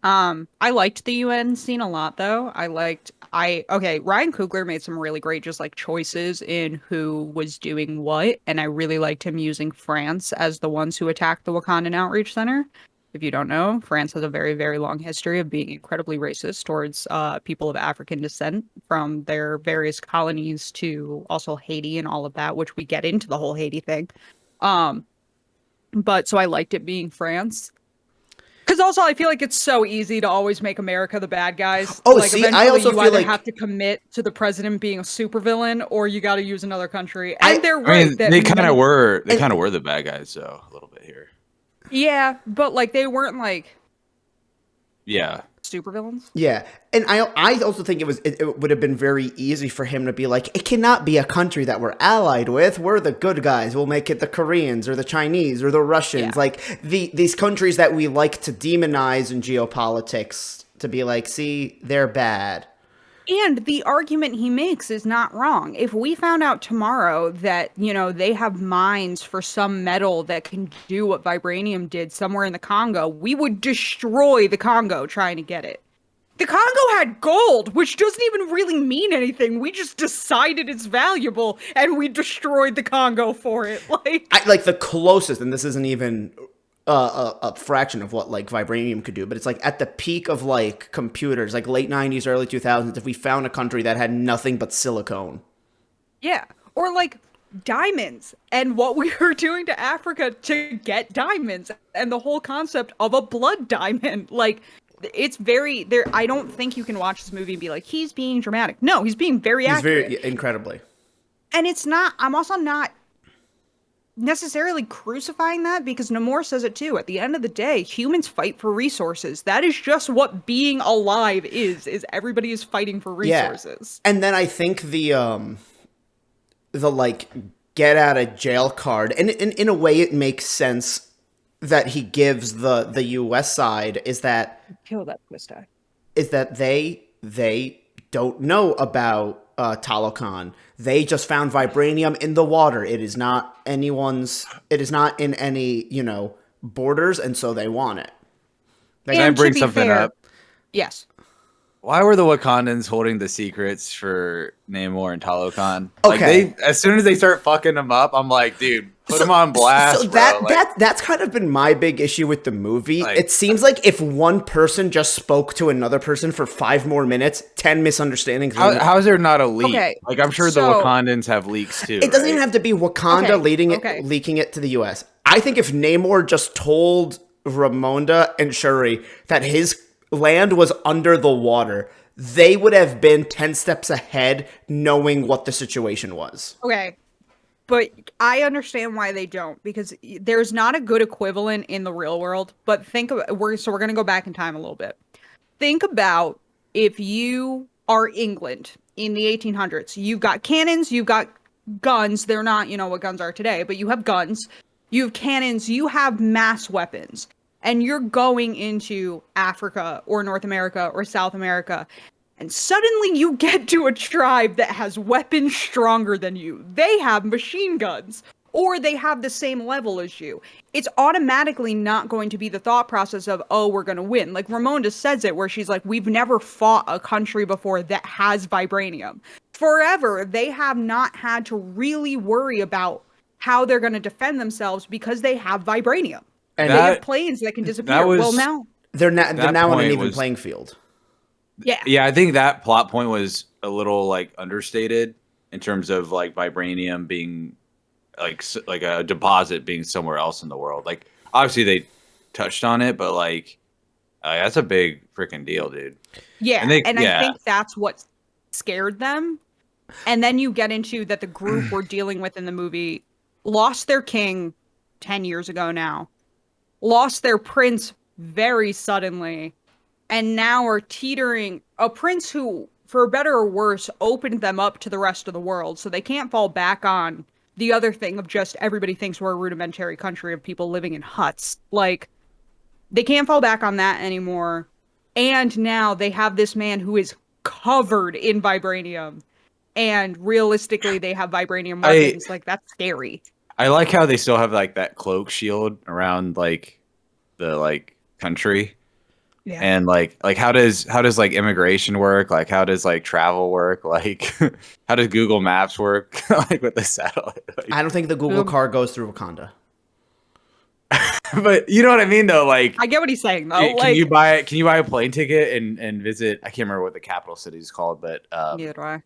I liked the UN scene a lot though. Ryan Coogler made some really great just like choices in who was doing what, and I really liked him using France as the ones who attacked the Wakandan Outreach Center. If you don't know, France has a very, very long history of being incredibly racist towards people of African descent, from their various colonies to also Haiti and all of that, which we get into the whole Haiti thing. But so I liked it being France. Because also, I feel like it's so easy to always make America the bad guys. Oh, like, see, eventually I also you feel either like- have to commit to the president being a supervillain, or you got to use another country. And they're I right. mean, that they kind of many- were the bad guys, though, a little bit here. Yeah, but like they weren't like Yeah, supervillains. Yeah, and I also think it would have been very easy for him to be like, it cannot be a country that we're allied with. We're the good guys. We'll make it the Koreans or the Chinese or the Russians, Yeah. like these countries that we like to demonize in geopolitics. To be like, see, they're bad. And the argument he makes is not wrong. If we found out tomorrow that, they have mines for some metal that can do what vibranium did somewhere in the Congo, we would destroy the Congo trying to get it. The Congo had gold, which doesn't even really mean anything. We just decided it's valuable and we destroyed the Congo for it. Like the closest, and this isn't even a fraction of what like vibranium could do, but it's like at the peak of like computers, like late 90s, early 2000s, if we found a country that had nothing but silicone. Yeah. Or like diamonds and what we were doing to Africa to get diamonds and the whole concept of a blood diamond. Like, it's very there. I don't think you can watch this movie and be like, he's being dramatic. No, he's being very accurate. Very incredibly. And it's not, I'm also not necessarily crucifying that, because Namor says it too. At the end of the day, humans fight for resources. That is just what being alive is everybody is fighting for resources. Yeah. And then I think the like get out of jail card, and in a way it makes sense that he gives the US side is that Kill that twist eye. is that they don't know about Talokan. They just found vibranium in the water. It is not anyone's. It is not in any borders, and so they want it. Can I bring something up? Yes. why were the Wakandans holding the secrets for Namor and Talokan? Like Okay. as soon as they start fucking them up, I'm like, dude, put them on blast, bro. That's kind of been my big issue with the movie. Like- It seems like if one person just spoke to another person for 5 more minutes, 10 misunderstandings. how is there not a leak? Okay, Like I'm sure the so- Wakandans have leaks too. It doesn't right? even have to be Wakanda Okay. leaking it to the US. I think if Namor just told Ramonda and Shuri that his land was under the water, they would have been 10 steps ahead knowing what the situation was. Okay. But I understand why they don't, because there's not a good equivalent in the real world. But think of we're going to go back in time a little bit. Think about if you are England in the 1800s. You've got cannons, you've got guns. They're not, what guns are today, but you have guns, you have cannons, you have mass weapons. And you're going into Africa or North America or South America. And suddenly you get to a tribe that has weapons stronger than you. They have machine guns. Or they have the same level as you. It's automatically not going to be the thought process of, oh, we're going to win. Like Ramonda says it, where she's like, we've never fought a country before that has vibranium. Forever, they have not had to really worry about how they're going to defend themselves because they have vibranium. And They have planes that can disappear. Well, now, they're now on an point even was- playing field. yeah. Yeah, I think that plot point was a little like understated in terms of like vibranium being like a deposit being somewhere else in the world. Like obviously they touched on it, but like that's a big freaking deal, dude. Yeah, And I think that's what scared them. And then you get into that the group we're dealing with in the movie lost their king 10 years ago now, lost their prince very suddenly, and now are teetering. A prince who, for better or worse, opened them up to the rest of the world, so they can't fall back on the other thing of just everybody thinks we're a rudimentary country of people living in huts. Like, they can't fall back on that anymore. And now they have this man who is covered in vibranium. And realistically, they have vibranium weapons. Like, that's scary. I like how they still have like that cloak shield around like the like country. Yeah. And like how does like immigration work? Like how does like travel work? Like how does Google Maps work? Like with the satellite? Like, I don't think the Google car goes through Wakanda. but you know what I mean though? Like I get what he's saying though. can you buy a plane ticket and visit, I can't remember what the capital city is called, but Neither do I.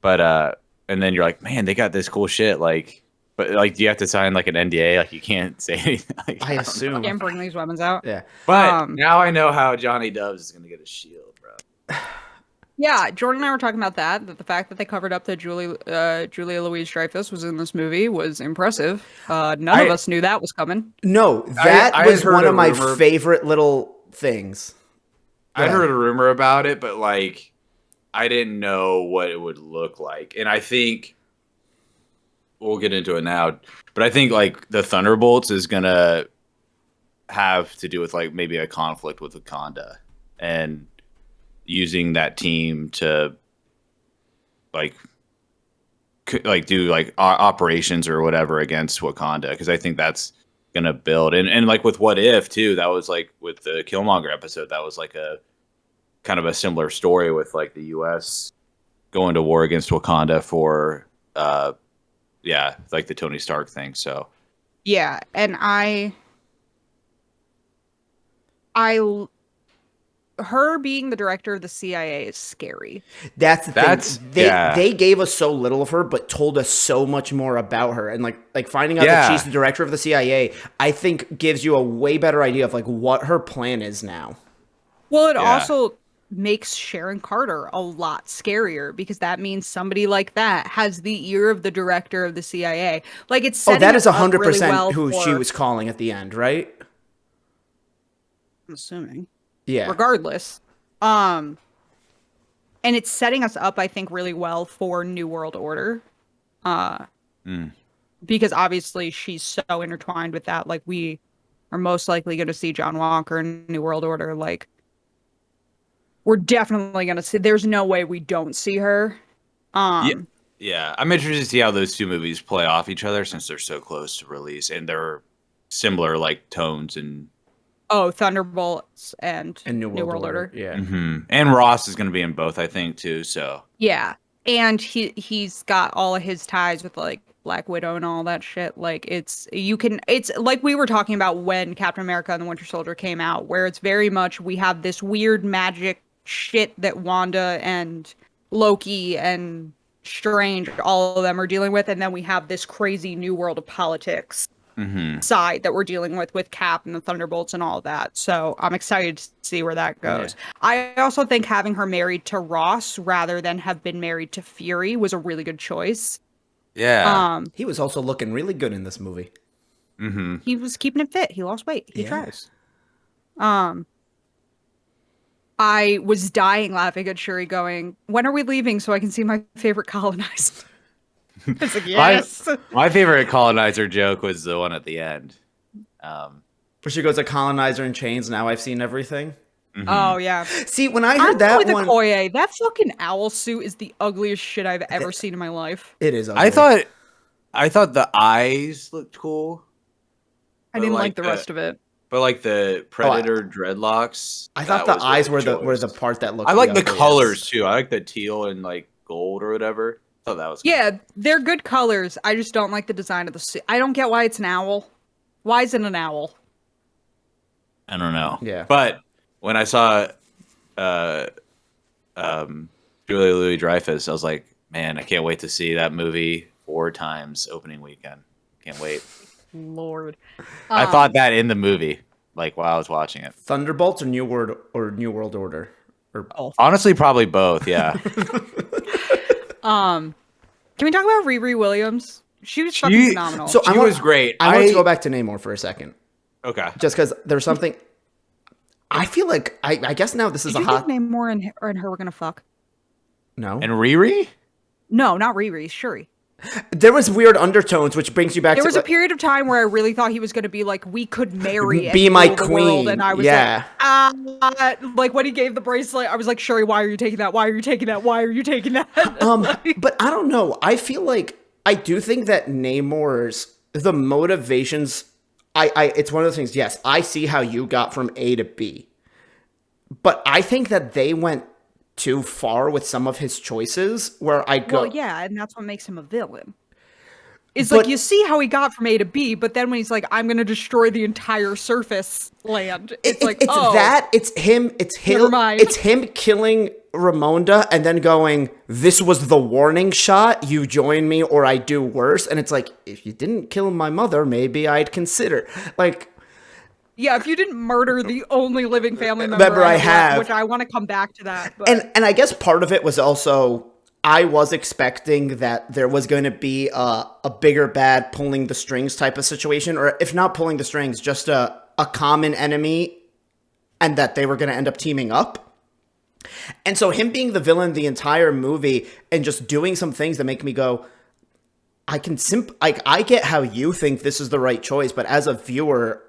but and then you're like, man, they got this cool shit, like, but like do you have to sign like an NDA? Like you can't say anything. Like, I assume. Can't bring these weapons out. Yeah. But now I know how Johnny Dubs is gonna get a shield, bro. Yeah, Jordan and I were talking about that the fact that they covered up that Julia Louis-Dreyfus was in this movie was impressive. None of us knew that was coming. No, that I was had heard one a of my rumor- favorite little things. I heard a rumor about it, but like I didn't know what it would look like. And I think we'll get into it now, but I think like the Thunderbolts is gonna have to do with like maybe a conflict with Wakanda and using that team to like do like operations or whatever against Wakanda, because I think that's gonna build and like with What If too, that was like with the Killmonger episode, that was like a kind of a similar story with like the US going to war against Wakanda for like the Tony Stark thing. So Yeah, and her being the director of the CIA is scary. That's the thing. They gave us so little of her, but told us so much more about her. And like finding out that she's the director of the CIA, I think gives you a way better idea of like what her plan is now. Well, it also makes Sharon Carter a lot scarier, because that means somebody like that has the ear of the director of the CIA. Like it's setting that is us up 100% really well who she for- was calling at the end, right? I'm assuming. Yeah. Regardless. And it's setting us up, I think, really well for New World Order. Because obviously she's so intertwined with that. Like, we are most likely going to see John Walker in New World Order. Like, we're definitely going to see. There's no way we don't see her. Yeah, I'm interested to see how those two movies play off each other, since they're so close to release and they're similar like tones and Oh, Thunderbolts and And New World Order. Yeah. And Ross is going to be in both, I think, too. So Yeah. And he's got all of his ties with like Black Widow and all that shit. Like it's like we were talking about when Captain America and the Winter Soldier came out, where it's very much we have this weird magic shit that Wanda and Loki and Strange, all of them are dealing with, and then we have this crazy new world of politics side that we're dealing with Cap and the Thunderbolts and all that. So I'm excited to see where that goes. I also think having her married to Ross rather than have been married to Fury was a really good choice. yeah, He was also looking really good in this movie. He was keeping it fit. He lost weight. He tried. Yes. I was dying laughing at Shuri going, "When are we leaving so I can see my favorite colonizer?" It's like, yes. my favorite colonizer joke was the one at the end. Where she goes, a colonizer in chains. Now I've seen everything. Oh yeah. See, when I I'm heard that with one, Okoye. That fucking owl suit is the ugliest shit I've ever seen in my life. it is. Ugly. I thought the eyes looked cool. I didn't like the rest of it. But like the Predator dreadlocks, I thought the eyes were the part that looked. I like the ugliest. colors too. I like the teal and like gold or whatever. I thought that was cool. Yeah, they're good colors. I just don't like the design of the suit. I don't get why it's an owl. Why is it an owl? I don't know. Yeah. But when I saw Julia Louis-Dreyfus, I was like, man, I can't wait to see that movie 4 times opening weekend. Can't wait. Lord. I thought that in the movie, like while I was watching it. Thunderbolts or New World Order. Or Honestly, probably both. Yeah. Can we talk about Riri Williams? She was fucking phenomenal. So She was great. I want to go back to Namor for a second, Okay. just because there's something. I feel like I guess now this is Did a you hot. think Namor and her were gonna fuck? No, And Riri? No, not Riri. Shuri. there was weird undertones, which brings you back. There to was a period of time where I really thought he was going to be like, we could marry, Be and my rule the world, queen. and I was Yeah. like when he gave the bracelet, I was like, Shuri, why are you taking that? Why are you taking that? Why are you taking that? But I don't know. I feel like I do think that Namor's the motivations. It's one of those things. Yes, I see how you got from A to B, but I think that they went too far with some of his choices. Where I go, Well, yeah, and that's what makes him a villain. It's But- like you see how he got from A to B, but then when he's like, "I'm going to destroy the entire surface land," it's like, oh, it's him, Never mind. it's him killing Ramonda and then going, "This was the warning shot. You join me, or I do worse." And it's like, if you didn't kill my mother, maybe I'd consider. Like, yeah. If you didn't murder the only living family member Member I have, have. which I want to come back to that, but and I guess part of it was also I was expecting that there was going to be a bigger bad pulling the strings type of situation, or if not pulling the strings, just a common enemy, and that they were going to end up teaming up. And so him being the villain the entire movie and just doing some things that make me go, I get how you think this is the right choice, but as a viewer,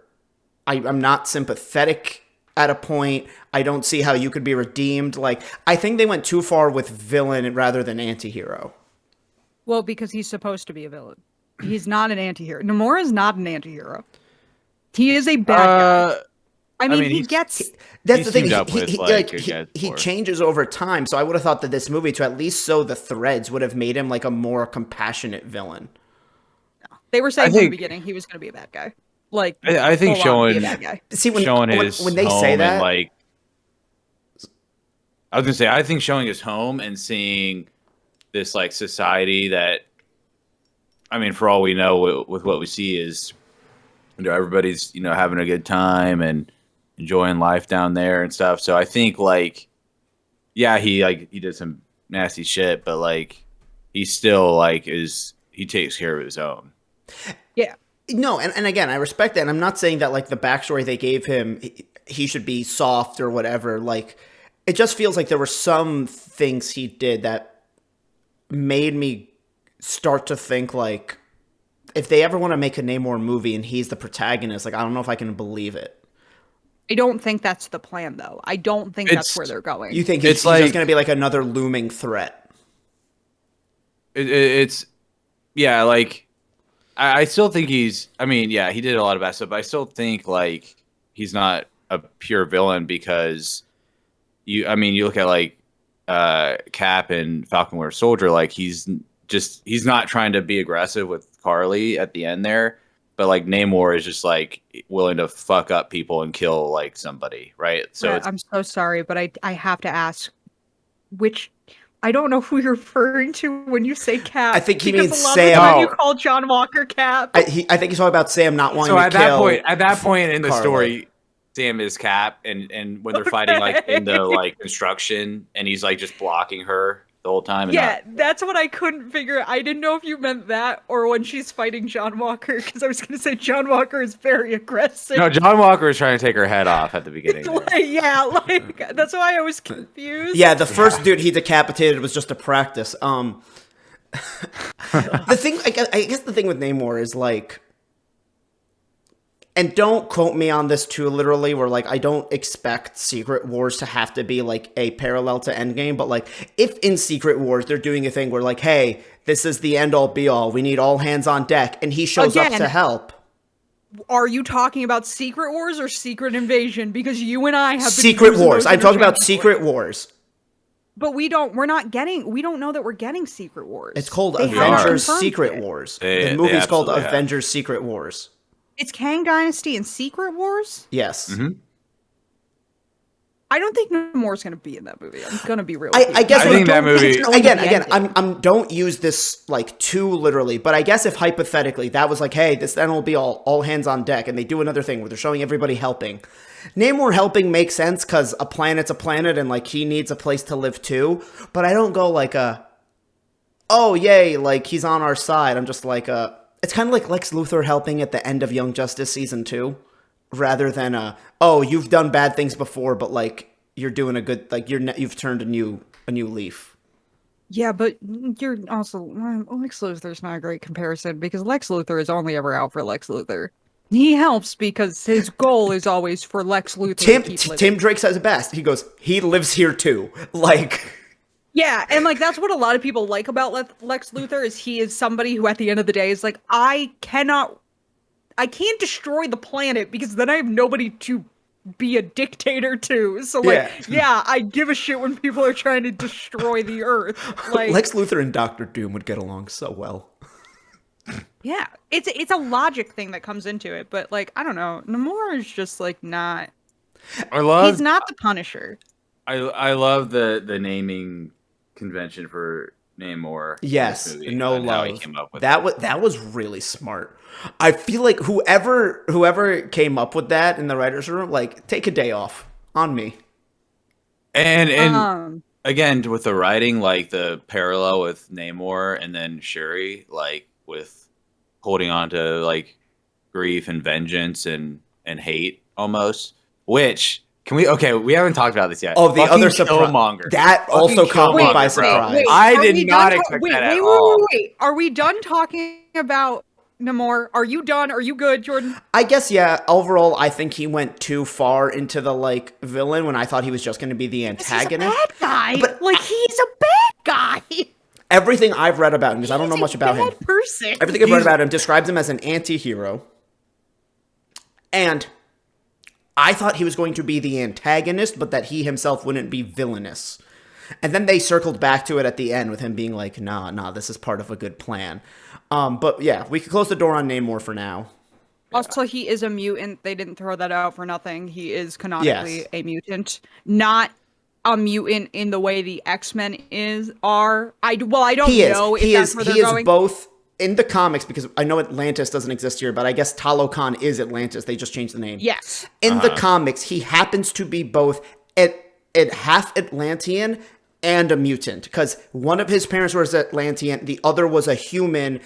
I'm not sympathetic at a point. I don't see how you could be redeemed. Like, I think they went too far with villain rather than anti-hero. well, because he's supposed to be a villain. He's not an anti-hero. Namor is not an anti-hero. He is a bad guy. I mean, he gets... That's He's the thing. teamed up with, like, good guys He before. changes over time. So I would have thought that this movie, to at least sow the threads, would have made him like a more compassionate villain. They were saying I from the think- beginning he was going to be a bad guy. Like, I think full on be a showing bad guy. See, showing his when they home say that, and like, I was gonna say, I think showing his home and seeing this like society that, I mean, for all we know, with what we see is, everybody's having a good time and enjoying life down there and stuff. So I think like, yeah, he did some nasty shit, but like he still like he takes care of his own. Yeah. No, and again, I respect that. And I'm not saying that like the backstory they gave him, he should be soft or whatever. Like, it just feels like there were some things he did that made me start to think like, if they ever want to make a Namor movie and he's the protagonist, like, I don't know if I can believe it. I don't think that's the plan, though. I don't think that's where they're going. You think It's he's like- just going to be like another looming threat? It's yeah, like I still think he's. I mean, yeah, he did a lot of bad stuff, but I still think like he's not a pure villain because you look at like Cap and Falcon Winter Soldier, like he's not trying to be aggressive with Carly at the end there, but like Namor is just like willing to fuck up people and kill like somebody, right? So Yeah, it's I'm so sorry, but I have to ask, which I don't know who you're referring to when you say Cap. I think he because means a lot of the Sam. time you Oh. call John Walker Cap. I think he's talking about Sam not wanting so to at kill. that point in the Carly. story, Sam is Cap, and when they're fighting like in the like construction, and he's like just blocking her the whole time. And Yeah, that's what I couldn't figure. I didn't know if you meant that or when she's fighting John Walker, because I was going to say John Walker is very aggressive. no, John Walker is trying to take her head off at the beginning. Like, that's why I was confused. Yeah, the first dude he decapitated was just a practice. The thing, I guess the thing with Namor is like, and don't quote me on this too literally, where like I don't expect Secret Wars to have to be like a parallel to Endgame, but like if in Secret Wars they're doing a thing where like, hey, this is the end all be all, we need all hands on deck, and he shows up to help. Are you talking about Secret Wars or Secret Invasion? Because you and I have been Secret using Wars. those I'm talking about interchangeably. Secret Wars. But we don't know that we're getting Secret Wars. It's called They haven't Avengers confirmed Secret it. Wars. They The movie's called absolutely have. Avengers Secret Wars. It's Kang Dynasty and Secret Wars? Yes. Mm-hmm. I don't think Namor's going to be in that movie. I'm going to be real. I guess I think that movie- again. I'm don't use this like too literally, but I guess if hypothetically that was like, hey, this then will be all hands on deck, and they do another thing where they're showing everybody helping. Namor helping makes sense because a planet's a planet, and like he needs a place to live too. But I don't go like oh yay, like he's on our side. I'm just like it's kind of like Lex Luthor helping at the end of Young Justice season 2, rather than oh, you've done bad things before, but like you're doing a good, like you've turned a new leaf. Yeah, but you're also Lex Luthor's not a great comparison because Lex Luthor is only ever out for Lex Luthor. He helps because his goal is always for Lex Luthor to keep living. Tim Drake says it best. He goes, he lives here too. Like, yeah, and like that's what a lot of people like about Lex Luthor is he is somebody who at the end of the day is like, I can't destroy the planet because then I have nobody to be a dictator to. So like, yeah, I give a shit when people are trying to destroy the earth. Like Lex Luthor and Doctor Doom would get along so well. yeah, it's a logic thing that comes into it, but like I don't know, Namor is just like not. He's not the Punisher. I love the naming convention for Namor. Yes, in this movie, no and how love. he came up with That was really smart. I feel like whoever came up with that in the writers' room, like, take a day off on me. And again, with the writing, like the parallel with Namor and then Shuri, like with holding on to like grief and vengeance and hate almost. Which we haven't talked about this yet. Oh, the Fucking other surprise. Killmonger. That Fucking also caught me Killmonger, by bro. surprise. I are did we not done expect that at all. Wait. Are we done talking about Namor? Are you done? Are you good, Jordan? I guess, yeah, overall, I think he went too far into the, like, villain when I thought he was just going to be the antagonist. He's a bad guy. But like, he's a bad guy. Everything I've read about him, because I don't know He's much a about him. bad person. Everything I've read about him describes him as an anti-hero. And I thought he was going to be the antagonist, but that he himself wouldn't be villainous. And then they circled back to it at the end with him being like, nah, this is part of a good plan. But yeah, we could close the door on Namor for now. Also, he is a mutant. They didn't throw that out for nothing. He is canonically Yes. a mutant, not a mutant in the way the X-Men are. I don't know if that's where they're going. He is both in the comics, because I know Atlantis doesn't exist here, but I guess Talokan is Atlantis. They just changed the name. Yes. In the comics, he happens to be both half Atlantean and a mutant, because one of his parents was Atlantean, the other was a human,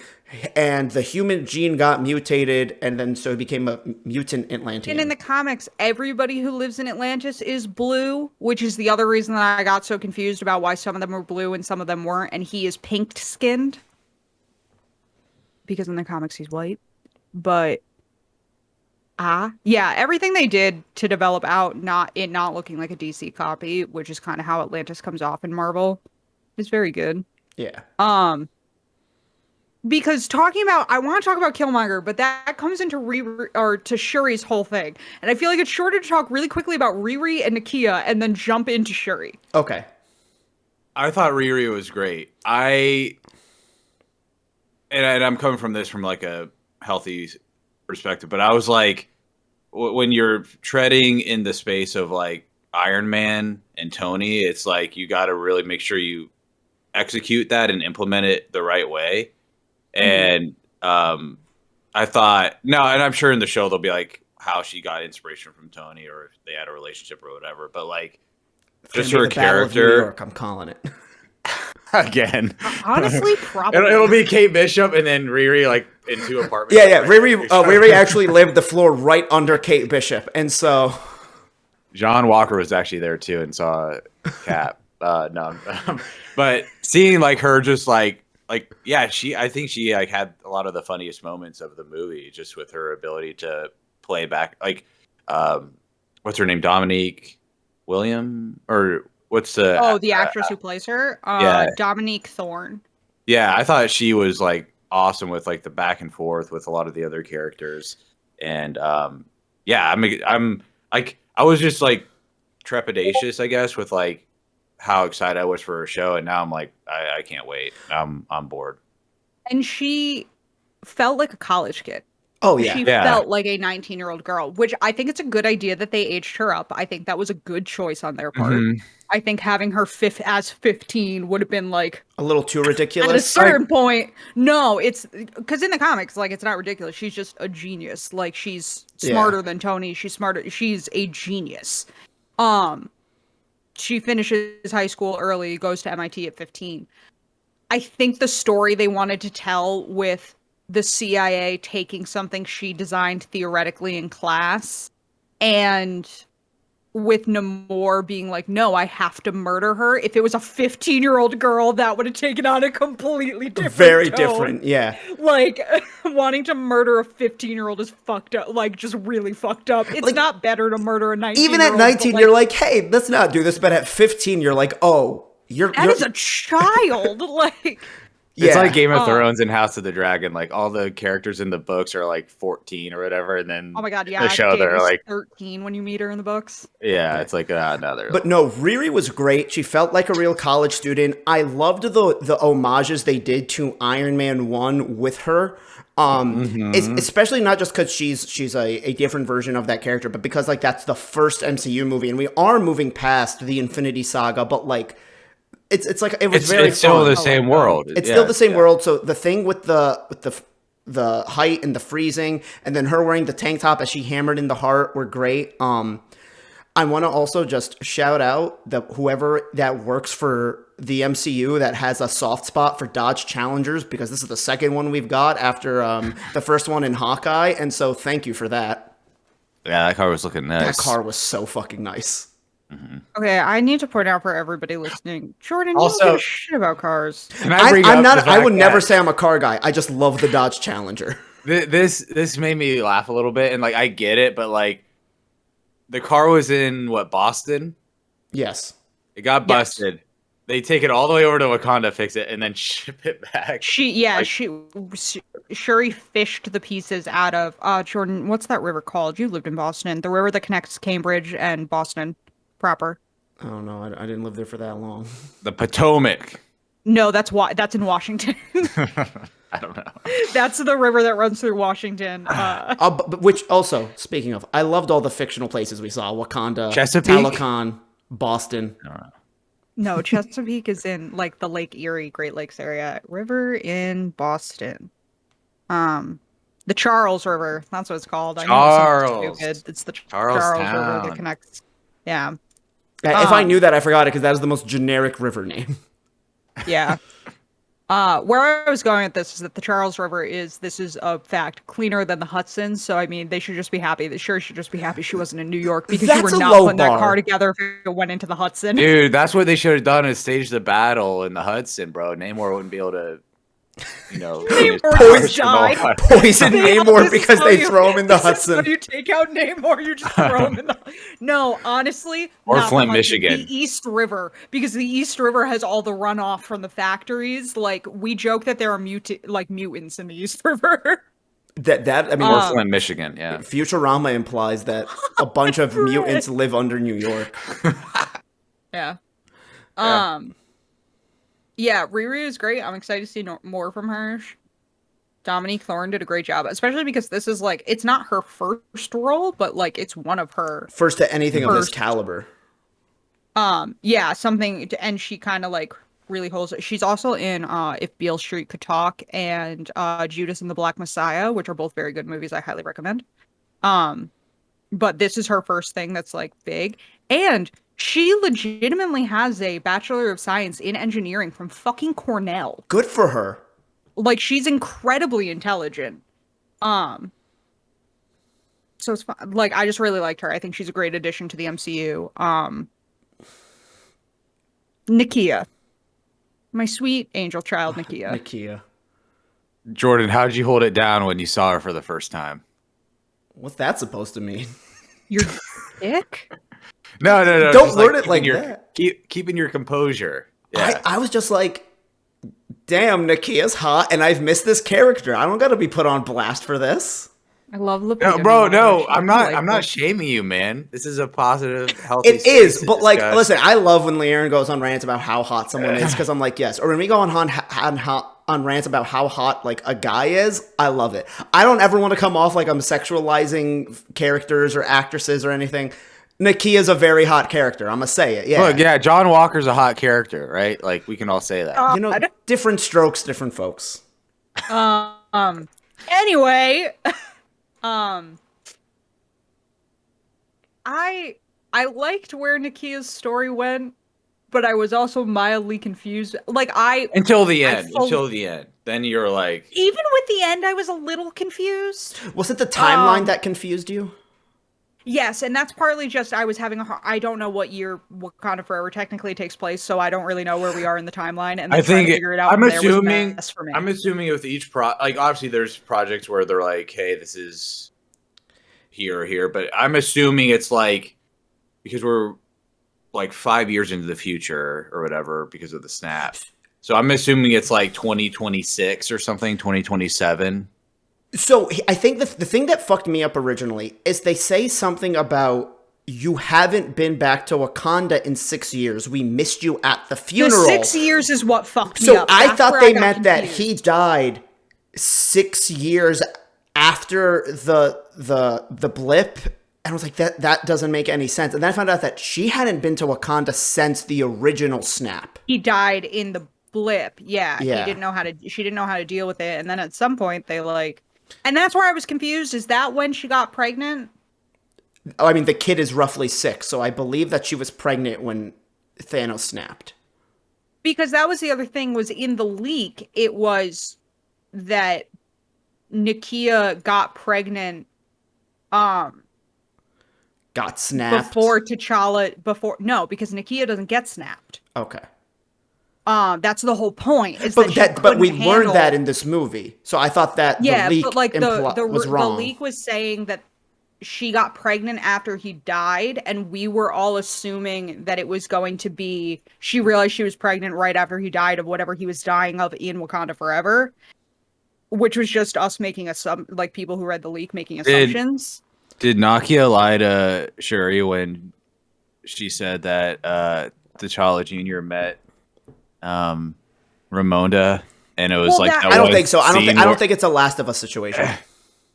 and the human gene got mutated, and then so he became a mutant Atlantean. And in the comics, everybody who lives in Atlantis is blue, which is the other reason that I got so confused about why some of them were blue and some of them weren't, and he is pink-skinned. Because in the comics he's white. But yeah, everything they did to develop out not looking like a DC copy, which is kind of how Atlantis comes off in Marvel, is very good. Yeah. because I want to talk about Killmonger, but that comes into to Shuri's whole thing, and I feel like it's shorter to talk really quickly about Riri and Nakia, and then jump into Shuri. Okay. I thought Riri was great. And I'm coming from this from like a healthy perspective, but I was like, when you're treading in the space of like Iron Man and Tony, it's like you got to really make sure you execute that and implement it the right way. And I thought, no, and I'm sure in the show they'll be like how she got inspiration from Tony or if they had a relationship or whatever, but like just her character. New York, I'm calling it. Again, Honestly, probably it'll be Kate Bishop and then Riri like in 2 apartments. Yeah. Riri actually lived the floor right under Kate Bishop, and so John Walker was actually there too and saw Cap. No, but seeing like her just like yeah, I think she like had a lot of the funniest moments of the movie just with her ability to play back like what's her name, Dominique William or. What's the actress who plays her? Yeah. Dominique Thorne. Yeah, I thought she was like awesome with like the back and forth with a lot of the other characters, and yeah, I'm like I was just like trepidatious, I guess, with like how excited I was for her show, and now I'm like I can't wait. I'm on board. And she felt like a college kid. Oh yeah, she felt like a 19-year-old girl, which I think it's a good idea that they aged her up. I think that was a good choice on their part. I think having her as 15 would have been like a little too ridiculous. At a certain point, no, it's because in the comics, like it's not ridiculous. She's just a genius. Like she's smarter than Tony. She's smarter. She's a genius. She finishes high school early, goes to MIT at 15. I think the story they wanted to tell with the CIA taking something she designed theoretically in class and with Namor being like, no, I have to murder her. If it was a 15-year-old girl, that would have taken on a completely different Very tone. different, yeah. Like, wanting to murder a 15-year-old is fucked up. Like, just really fucked up. It's like, not better to murder a 19-year-old. Even at 19, you're like, hey, let's not do this. But at 15, you're like, oh, you're is a child. Like... It's like Game of Thrones and House of the Dragon. Like all the characters in the books are like 14 or whatever, and then oh my god, yeah, the show they're like 13 when you meet her in the books. Yeah, it's like another. But no, Riri was great. She felt like a real college student. I loved the homages they did to Iron Man 1 with her. Especially not just because she's a different version of that character, but because like that's the first MCU movie, and we are moving past the Infinity Saga, but like. It's like it's still the same world. It's still the same world. So the thing with the height and the freezing, and then her wearing the tank top as she hammered in the heart were great. I want to also just shout out whoever that works for the MCU that has a soft spot for Dodge Challengers, because this is the second one we've got after the first one in Hawkeye, and so thank you for that. Yeah, that car was looking nice. That car was so fucking nice. Okay, I need to point out for everybody listening, Jordan, you don't give a shit about cars. I would never say I'm a car guy. I just love the Dodge Challenger. This made me laugh a little bit, and like I get it, but like the car was in Boston? Yes. It got busted. Yes. They take it all the way over to Wakanda, fix it, and then ship it back. Shuri fished the pieces out of Jordan. What's that river called? You lived in Boston. The river that connects Cambridge and Boston proper. I don't know. I didn't live there for that long. The Potomac. No, that's in Washington. I don't know. That's the river that runs through Washington. Which also, speaking of, I loved all the fictional places we saw: Wakanda, Chesapeake, Talokan, Boston. No, Chesapeake is in like the Lake Erie, Great Lakes area. River in Boston. The Charles River. That's what it's called. I know it's stupid. It's the Charles River that connects. Yeah. If I knew that, I forgot it because that is the most generic river name. Yeah. Where I was going with this is that the Charles River is a fact, cleaner than the Hudson. So, I mean, they should just be happy. They sure should just be happy she wasn't in New York, because you were not putting that car together if it went into the Hudson. Dude, that's what they should have done, is stage the battle in the Hudson, bro. Namor wouldn't be able to Namor powers just from all died. five. Poison Namor This is because how they you- throw him in the this is how Hudson. you take out Namor, you just throw him in the. No, honestly, Or not the Flint, Hudson, Michigan. the East River, because the East River has all the runoff from the factories. Like we joke that there are mutants in the East River. I mean, Or Flint, Michigan. Yeah. Futurama implies that a bunch of mutants live under New York. Yeah. Yeah. Yeah, Riri is great. I'm excited to see more from her. Dominique Thorne did a great job, especially because this is like it's not her first role, but like it's one of her First to anything of this First. caliber. yeah, something to, and she kind of like really holds it. She's also in If Beale Street Could Talk and Judas and the Black Messiah, which are both very good movies I highly recommend. But this is her first thing that's like big, and she legitimately has a Bachelor of Science in Engineering from fucking Cornell. Good for her. Like she's incredibly intelligent. So it's fun. Like I just really liked her. I think she's a great addition to the MCU. Nakia. My sweet angel child Nakia. Nakia. Jordan, how did you hold it down when you saw her for the first time? What's that supposed to mean? You're dick? No. Don't just, word it keeping like that. Keeping your composure. Yeah. I was just like, damn, Nakia's hot, and I've missed this character. I don't got to be put on blast for this. I love the No, bro, no, I'm not shaming you, man. This is a positive, healthy. It is, space but to like, discuss. listen, I love when LeighErin goes on rants about how hot someone is because I'm like, yes. Or when we go on rants about how hot like a guy is, I love it. I don't ever want to come off like I'm sexualizing characters or actresses or anything. Nakia's a very hot character. I'm gonna say it. Yeah. Look, yeah, John Walker's a hot character, right? Like we can all say that. You know, different strokes, different folks. Anyway, I liked where Nakia's story went, but I was also mildly confused. Like Until the end. Then you're like, even with the end, I was a little confused. Was it the timeline that confused you? Yes, and that's partly just I was having I don't know what year Wakanda Forever technically takes place, so I don't really know where we are in the timeline. And I trying think to figure it out. I'm from there was a assuming. mess for me. I'm assuming with each like obviously there's projects where they're like, hey, this is here or here, but I'm assuming it's like because we're like 5 years into the future or whatever because of the snap. So I'm assuming it's like 2026 or something, 2027. So I think the thing that fucked me up originally is they say something about you haven't been back to Wakanda in 6 years. We missed you at the funeral. The 6 years is what fucked me So up. I That's thought where they got meant that confused. he died 6 years after the blip. And I was like, that doesn't make any sense. And then I found out that she hadn't been to Wakanda since the original snap. He died in the blip. Yeah. Yeah. She didn't know how to deal with it. And then at some point they like, and that's where I was confused. Is that when she got pregnant? Oh, I mean, the kid is roughly 6, so I believe that she was pregnant when Thanos snapped. Because that was the other thing was in the leak, it was that Nakia got pregnant Got snapped. before T'Challa no, because Nakia doesn't get snapped. Okay. That's the whole point. Is But that she but we couldn't learned that handle- in this movie. So I thought that yeah, the leak but like was wrong. the leak was saying that she got pregnant after he died, and we were all assuming that it was going to be she realized she was pregnant right after he died of whatever he was dying of in Wakanda Forever, which was just us making like people who read the leak making assumptions. Did Nakia lie to Shuri when she said that T'Challa Jr. met Ramonda, and it was Well, like that- that I don't one think so. I scene don't where- think it's a Last of Us situation.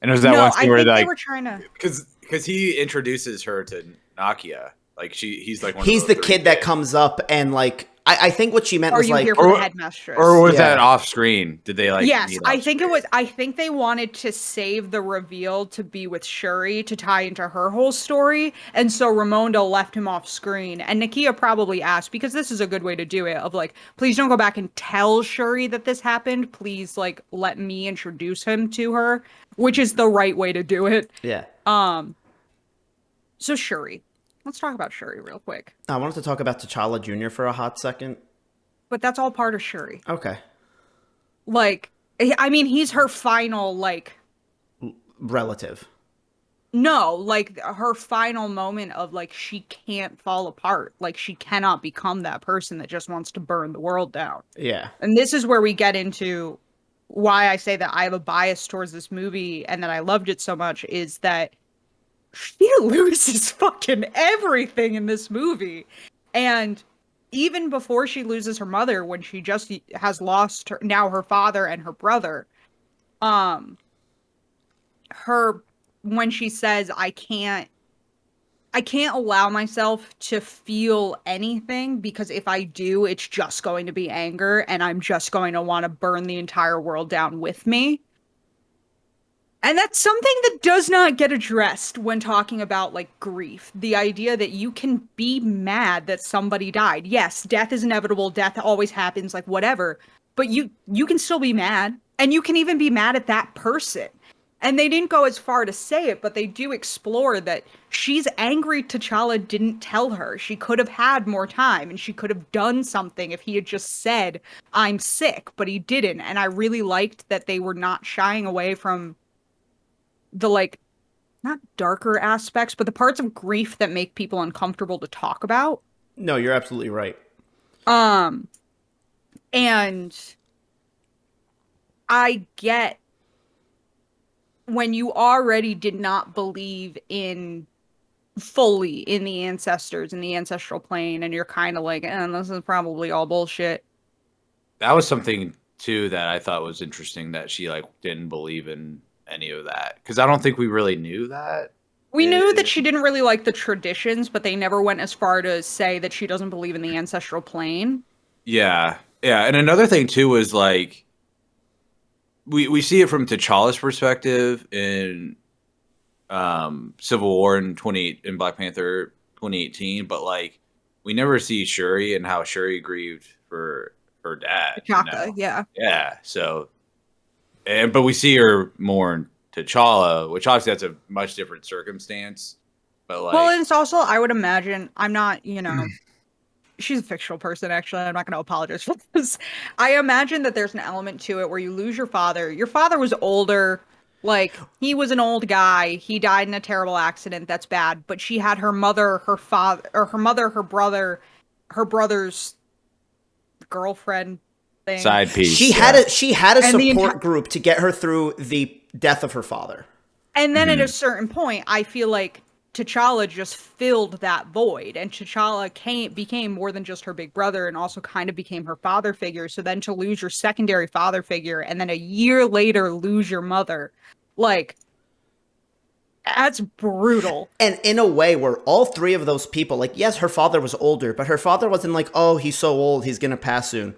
And it was that No, one I scene where think they like were trying to. because he introduces her to Nakia, like he's like one He's of the three kid that kids. comes up and like I think what she meant Are was you like here for the headmistress? Or was Yeah. that off screen? Did they like? Yes, meet I off think it screen? was. I think they wanted to save the reveal to be with Shuri to tie into her whole story, and so Ramonda left him off screen. And Nakia probably asked because this is a good way to do it. Of like, please don't go back and tell Shuri that this happened. Please, like, let me introduce him to her, which is the right way to do it. yeah. So Shuri, let's talk about Shuri real quick. I wanted to talk about T'Challa Jr. for a hot second. But that's all part of Shuri. Okay. Like, I mean, he's her final, like, Relative. no, like her final moment of like she can't fall apart. Like she cannot become that person that just wants to burn the world down. Yeah. And this is where we get into why I say that I have a bias towards this movie and that I loved it so much is that she loses fucking everything in this movie. And even before she loses her mother, when she just has lost her, now her father and her brother, um, her when she says I can't allow myself to feel anything because if I do, it's just going to be anger and I'm just going to want to burn the entire world down with me. And that's something that does not get addressed when talking about like grief. The idea that you can be mad that somebody died. Yes, death is inevitable, death always happens, like whatever. But you can still be mad and you can even be mad at that person. And they didn't go as far to say it, but they do explore that she's angry T'Challa didn't tell her. She could have had more time and she could have done something if he had just said, I'm sick, but he didn't. And I really liked that they were not shying away from the like not darker aspects, but the parts of grief that make people uncomfortable to talk about. No, you're absolutely right. Um, and I get when you already did not believe in fully in the ancestors and the ancestral plane, and you're kind of like, this is probably all bullshit. That was something too that I thought was interesting that she like didn't believe in any of that because I don't think we really knew that. We knew that she didn't really like the traditions, but they never went as far to say that she doesn't believe in the ancestral plane. Yeah, yeah, and another thing too was like we see it from T'Challa's perspective in Civil War in Black Panther 2018, but like we never see Shuri and how Shuri grieved for her dad. T'Chaka, yeah. Yeah. So, but we see her more in T'Challa, which obviously that's a much different circumstance. But like, Well, and it's also, I would imagine, I'm not, she's a fictional person, actually. I'm not going to apologize for this. I imagine that there's an element to it where you lose your father. Your father was older. Like, he was an old guy. He died in a terrible accident. That's bad. But she had her mother, her father, or her mother, her brother, her brother's girlfriend thing. side piece. She had a And support group to get her through the death of her father. And then at a certain point, I feel like T'Challa just filled that void, and T'Challa became more than just her big brother, and also kind of became her father figure. So then to lose your secondary father figure, and then a year later lose your mother, like that's brutal. And in a way where all three of those people, like, yes, her father was older, but her father wasn't like, oh, he's so old, he's gonna pass soon.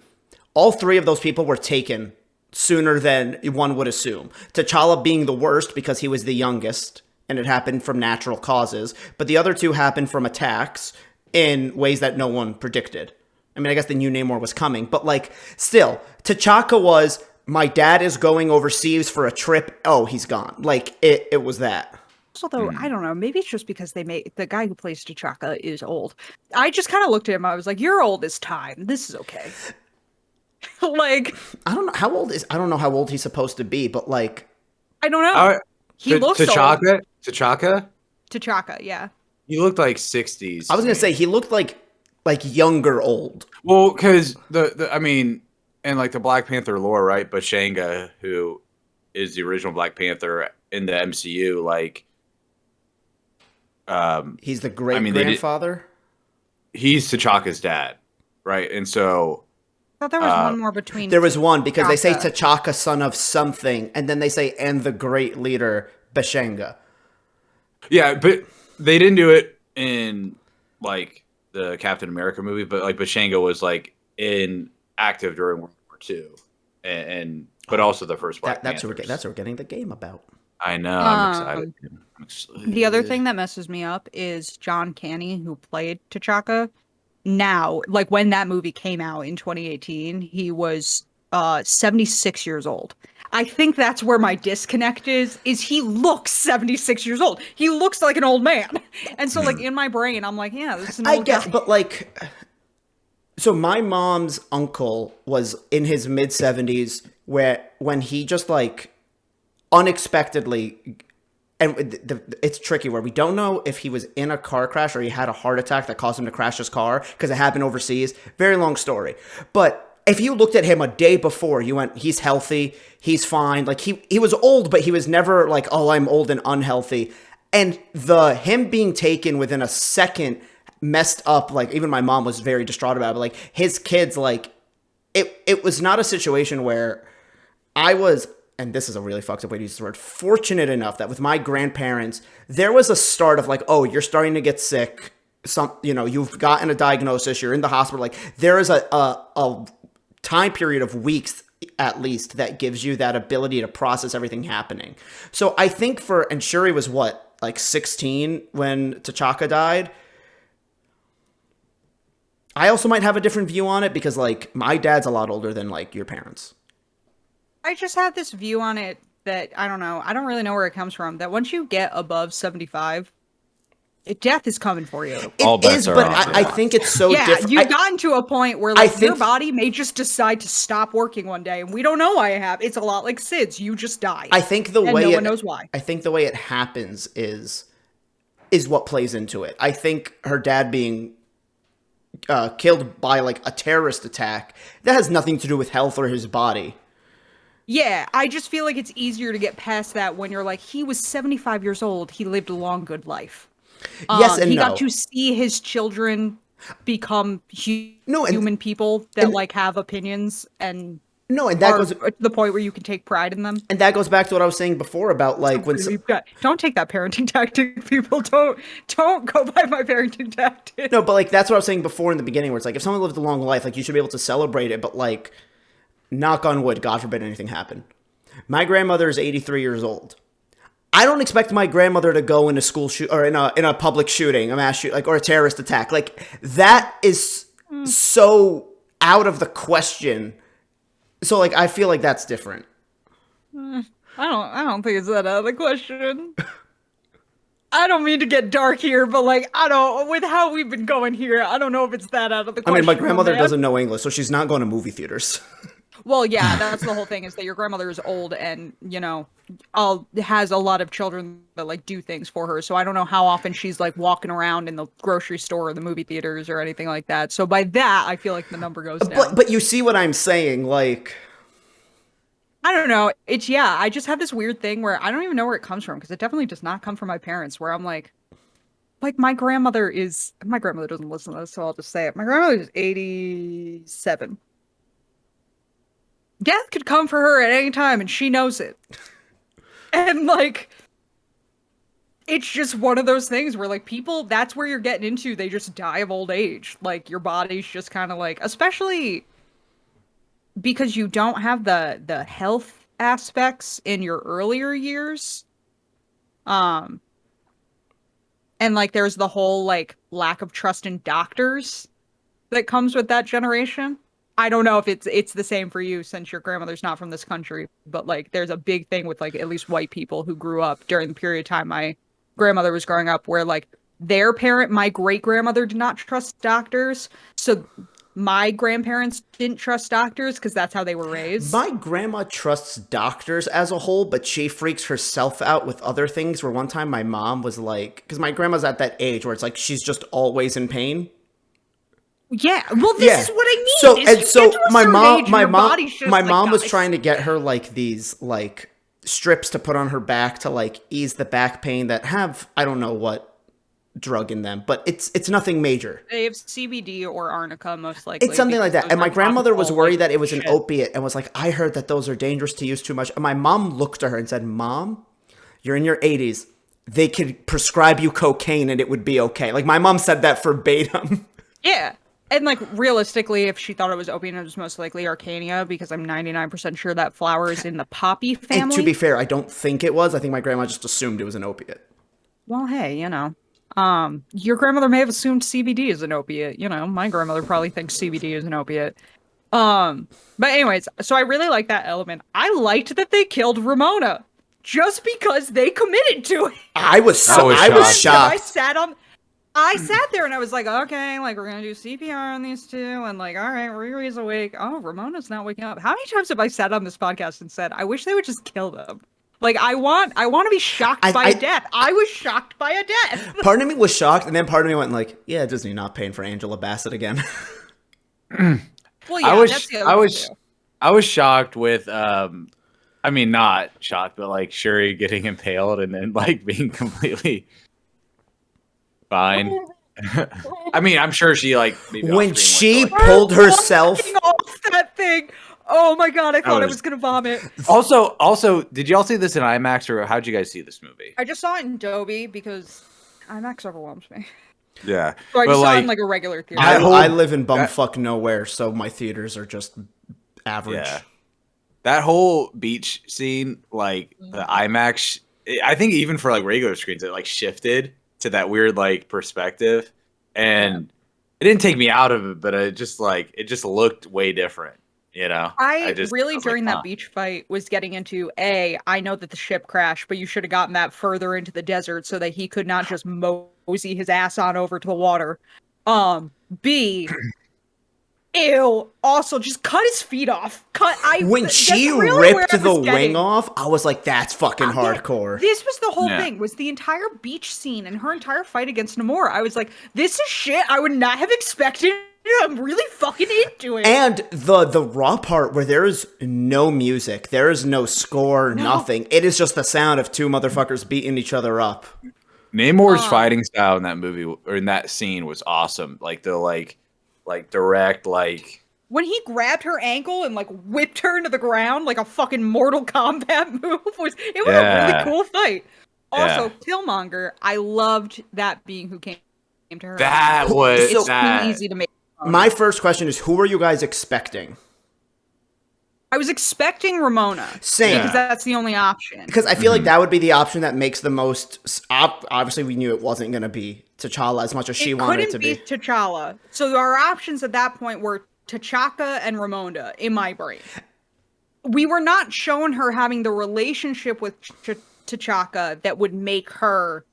All three of those people were taken sooner than one would assume. T'Challa being the worst because he was the youngest, and it happened from natural causes, but the other two happened from attacks in ways that no one predicted. I mean, I guess they knew Namor was coming, but like, still, T'Chaka was, my dad is going overseas for a trip, oh, he's gone. Like, it was that. Although, I don't know, maybe it's just because the guy who plays T'Chaka is old. I just kind of looked at him, I was like, you're old as time, this is okay. Like, I don't know how old he's supposed to be, but like, I don't know. He looks T'Chaka. old. T'Chaka. T'Chaka, yeah. He looked like 60s. I was gonna say he looked like younger old. Well, because I mean, and like the Black Panther lore, right? Bashanga, who is the original Black Panther in the MCU, like, He's the great grandfather. He's T'Chaka's dad, right? And so I thought there was one more between. There was one because they say T'Chaka. T'Chaka, son of something, and then they say and the great leader Bashanga. yeah, but they didn't do it in like the Captain America movie, but like Bashanga was like active during World War II, and but also the first Black That's Panthers. what we're getting the game about. I know. I'm excited. The other thing that messes me up is John Canny, who played T'Chaka. Now, like when that movie came out in 2018, he was 76 years old. I think that's where my disconnect is he looks 76 years old. He looks like an old man. And so like in my brain, I'm like, yeah, this is an old I guess, guy. but like, So my mom's uncle was in his mid 70s when he just like unexpectedly, and it's tricky where we don't know if he was in a car crash or he had a heart attack that caused him to crash his car because it happened overseas. Very long story. But if you looked at him a day before, you went, he's healthy, he's fine. Like he was old, but he was never like, oh, I'm old and unhealthy. And him being taken within a second messed up, like even my mom was very distraught about it, but like his kids, like it was not a situation where I was, and this is a really fucked up way to use the word, fortunate enough that with my grandparents, there was a start of like, oh, you're starting to get sick. You've gotten a diagnosis, you're in the hospital. Like there is a time period of weeks at least that gives you that ability to process everything happening. So I think and Shuri was what, like 16 when T'Chaka died. I also might have a different view on it because like my dad's a lot older than like your parents. I just have this view on it that I don't know. I don't really know where it comes from. That once you get above 75, death is coming for you. All It bets is, are but off. I think it's so Yeah, different. you've gotten to a point where like your think- body may just decide to stop working one day, and we don't know why it happened. It's a lot like SIDS. You just die. I think the and way no one knows why. I think the way it happens is what plays into it. I think her dad being killed by like a terrorist attack, that has nothing to do with health or his body. Yeah, I just feel like it's easier to get past that when you're like, he was 75 years old. He lived a long, good life. Yes and he no. got to see his children become human people that and- like have opinions and No, and that are goes to the point where you can take pride in them. and that goes back to what I was saying before about like when Don't take that parenting tactic, people. Don't go by my parenting tactic. no, but like that's what I was saying before in the beginning, where it's like if someone lived a long life, like you should be able to celebrate it, but like knock on wood, God forbid anything happen. My grandmother is 83 years old. I don't expect my grandmother to go in a school shoot or in a public shooting, a mass shoot, like or a terrorist attack. Like that is so out of the question. So like I feel like that's different. I don't think it's that out of the question. I don't mean to get dark here, but like with how we've been going here, I don't know if it's that out of the I question. mean, my grandmother man. doesn't know English, so she's not going to movie theaters. Well, yeah, that's the whole thing is that your grandmother is old and, has a lot of children that like do things for her. So I don't know how often she's like walking around in the grocery store or the movie theaters or anything like that. So by that, I feel like the number goes down. But you see what I'm saying, like I don't know. I just have this weird thing where I don't even know where it comes from because it definitely does not come from my parents where I'm like my grandmother doesn't listen to this, so I'll just say it. My grandmother is 87. Death could come for her at any time, and she knows it. And, like, it's just one of those things where, like, people, that's where you're getting into. They just die of old age. Like, your body's just kind of like, especially because you don't have the health aspects in your earlier years. And, like, there's the whole, like, lack of trust in doctors that comes with that generation. I don't know if it's the same for you since your grandmother's not from this country, but like there's a big thing with like at least white people who grew up during the period of time my grandmother was growing up where like my great grandmother did not trust doctors. So my grandparents didn't trust doctors because that's how they were raised. my grandma trusts doctors as a whole, but she freaks herself out with other things. Where one time my mom was like, because my grandma's at that age where it's like she's just always in pain. Yeah, well, this is what I mean. My mom was trying to get her like these like strips to put on her back to like ease the back pain that have I don't know what drug in them, but it's nothing major. They have CBD or arnica most likely. It's something like that. And my grandmother was worried that it was an shit. opiate and was like, I heard that those are dangerous to use too much. And my mom looked at her and said, Mom, you're in your 80s. They could prescribe you cocaine and it would be okay. Like my mom said that verbatim. Yeah. And, like, realistically, if she thought it was opium, it was most likely Arcania, because I'm 99% sure that flower is in the poppy family. And to be fair, I don't think it was. I think my grandma just assumed it was an opiate. Well, hey, your grandmother may have assumed CBD is an opiate. My grandmother probably thinks CBD is an opiate. But anyways, so I really like that element. I liked that they killed Ramona just because they committed to it. I was shocked. I I sat there and I was like, okay, like we're gonna do CPR on these two, and like, all right, Riri's awake. Oh, Ramona's not waking up. How many times have I sat on this podcast and said, I wish they would just kill them? Like, I want to be shocked by a death. I was shocked by a death. Part of me was shocked, and then part of me went like, yeah, Disney not paying for Angela Bassett again. Well, yeah, that's the other thing, too. I was shocked with I mean, not shocked, but like Shuri getting impaled and then like being completely fine. I mean, I'm sure she like maybe when she like, pulled herself off that thing. Oh my god, I thought I was gonna vomit. Also, did y'all see this in IMAX or how'd you guys see this movie? I just saw it in Dolby because IMAX overwhelms me. Yeah, so I just saw it in like a regular theater. I live in bumfuck nowhere, so my theaters are just average. Yeah. That whole beach scene, like the IMAX, I think even for like regular screens, it like shifted to that weird like perspective, and it didn't take me out of it, but it just looked way different. You know, I was during that beach fight was getting into I know that the ship crashed, but you should have gotten that further into the desert so that he could not just mosey his ass on over to the water. B, ew. Also, just cut his feet off. When she ripped the wing off, I was like, "That's fucking hardcore." This was the whole thing. Was the entire beach scene and her entire fight against Namor. I was like, "This is shit I would not have expected." I'm really fucking into it. And the raw part where there is no music, there is no score, nothing. It is just the sound of two motherfuckers beating each other up. Namor's fighting style in that movie or in that scene was awesome. Like the like direct like when he grabbed her ankle and like whipped her into the ground like a fucking Mortal Kombat move was a really cool fight. Also, Killmonger, I loved that being who came to her. That was it's easy to make. My first question is, who are you guys expecting? I was expecting Ramona. Same. Because that's the only option. Because I feel like that would be the option that makes the most... Obviously, we knew it wasn't going to be T'Challa as much as she wanted it to be. It couldn't be T'Challa. So our options at that point were T'Chaka and Ramonda in my brain. We were not shown her having the relationship with T'Chaka that would make her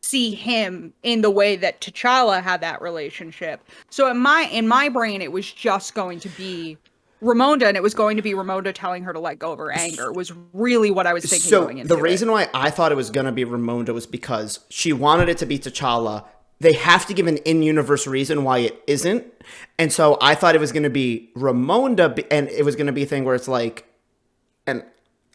see him in the way that T'Challa had that relationship. So in my brain, it was just going to be Ramonda, and it was going to be Ramonda telling her to let go of her anger, was really what I was thinking going into the reason why I thought it was going to be Ramonda was because she wanted it to be T'Challa. They have to give an in-universe reason why it isn't. And so I thought it was going to be Ramonda, and it was going to be a thing where it's like, and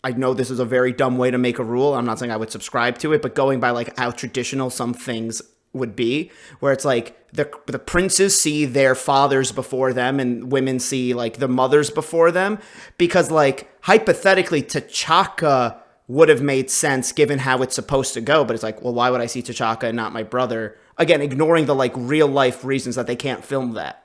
I know this is a very dumb way to make a rule. I'm not saying I would subscribe to it, but going by like how traditional some things would be, where it's like the princes see their fathers before them and women see like the mothers before them, because like hypothetically T'Chaka would have made sense given how it's supposed to go, but it's like, well, why would I see T'Chaka and not my brother? Again, ignoring the like real life reasons that they can't film that.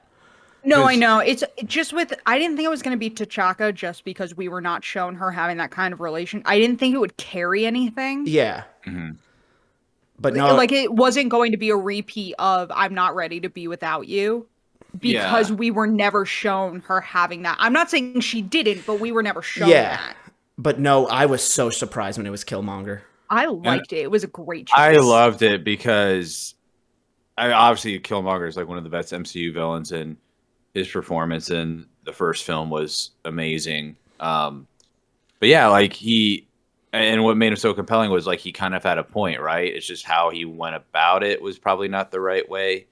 No, I know. It's just I didn't think it was going to be T'Chaka just because we were not shown her having that kind of relation. I didn't think it would carry anything. Yeah. Mm-hmm. But no. Like, it wasn't going to be a repeat of I'm not ready to be without you, because we were never shown her having that. I'm not saying she didn't, but we were never shown that. But no, I was so surprised when it was Killmonger. I liked it. It was a great choice. I loved it because obviously Killmonger is like one of the best MCU villains, and his performance in the first film was amazing. But yeah, like and what made him so compelling was like he kind of had a point, right? It's just how he went about it was probably not the right way.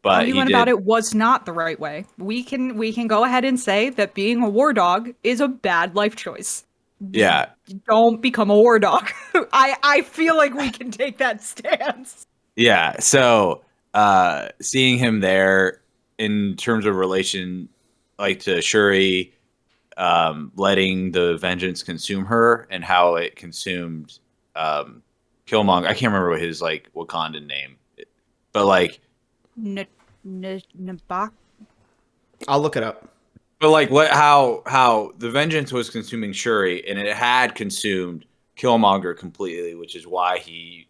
But how he went about it was not the right way. We can go ahead and say that being a war dog is a bad life choice. Yeah. Don't become a war dog. I feel like we can take that stance. Yeah. So seeing him there in terms of relation, like to Shuri, letting the vengeance consume her and how it consumed Killmonger. I can't remember what his like Wakandan name, but like Nabak. I'll look it up. But like how the vengeance was consuming Shuri, and it had consumed Killmonger completely, which is why he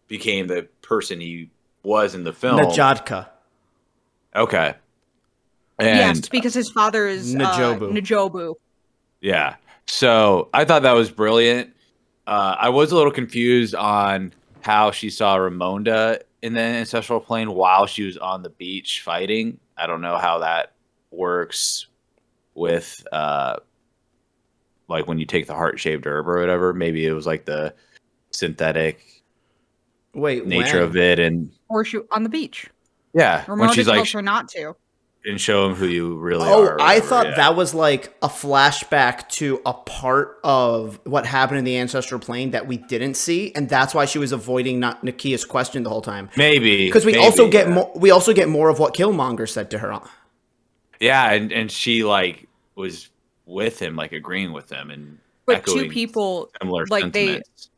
became the person he was in the film. Najadka. Okay. And yes, because his father is Najobu. Yeah. So I thought that was brilliant. I was a little confused on how she saw Ramonda in the ancestral plane while she was on the beach fighting. I don't know how that works with like when you take the heart-shaped herb or whatever. Maybe it was like the synthetic nature of it, and Or shoot on the beach. yeah, when she's Ramona like tells her not to. and show him who you really are. Oh, or I whatever, thought that was like a flashback to a part of what happened in the ancestral plane that we didn't see, and that's why she was avoiding not Nakia's question the whole time. Maybe Because we also get more of what Killmonger said to her. Yeah, and she like was with him, like agreeing with him, and But two people, similar like sentiments.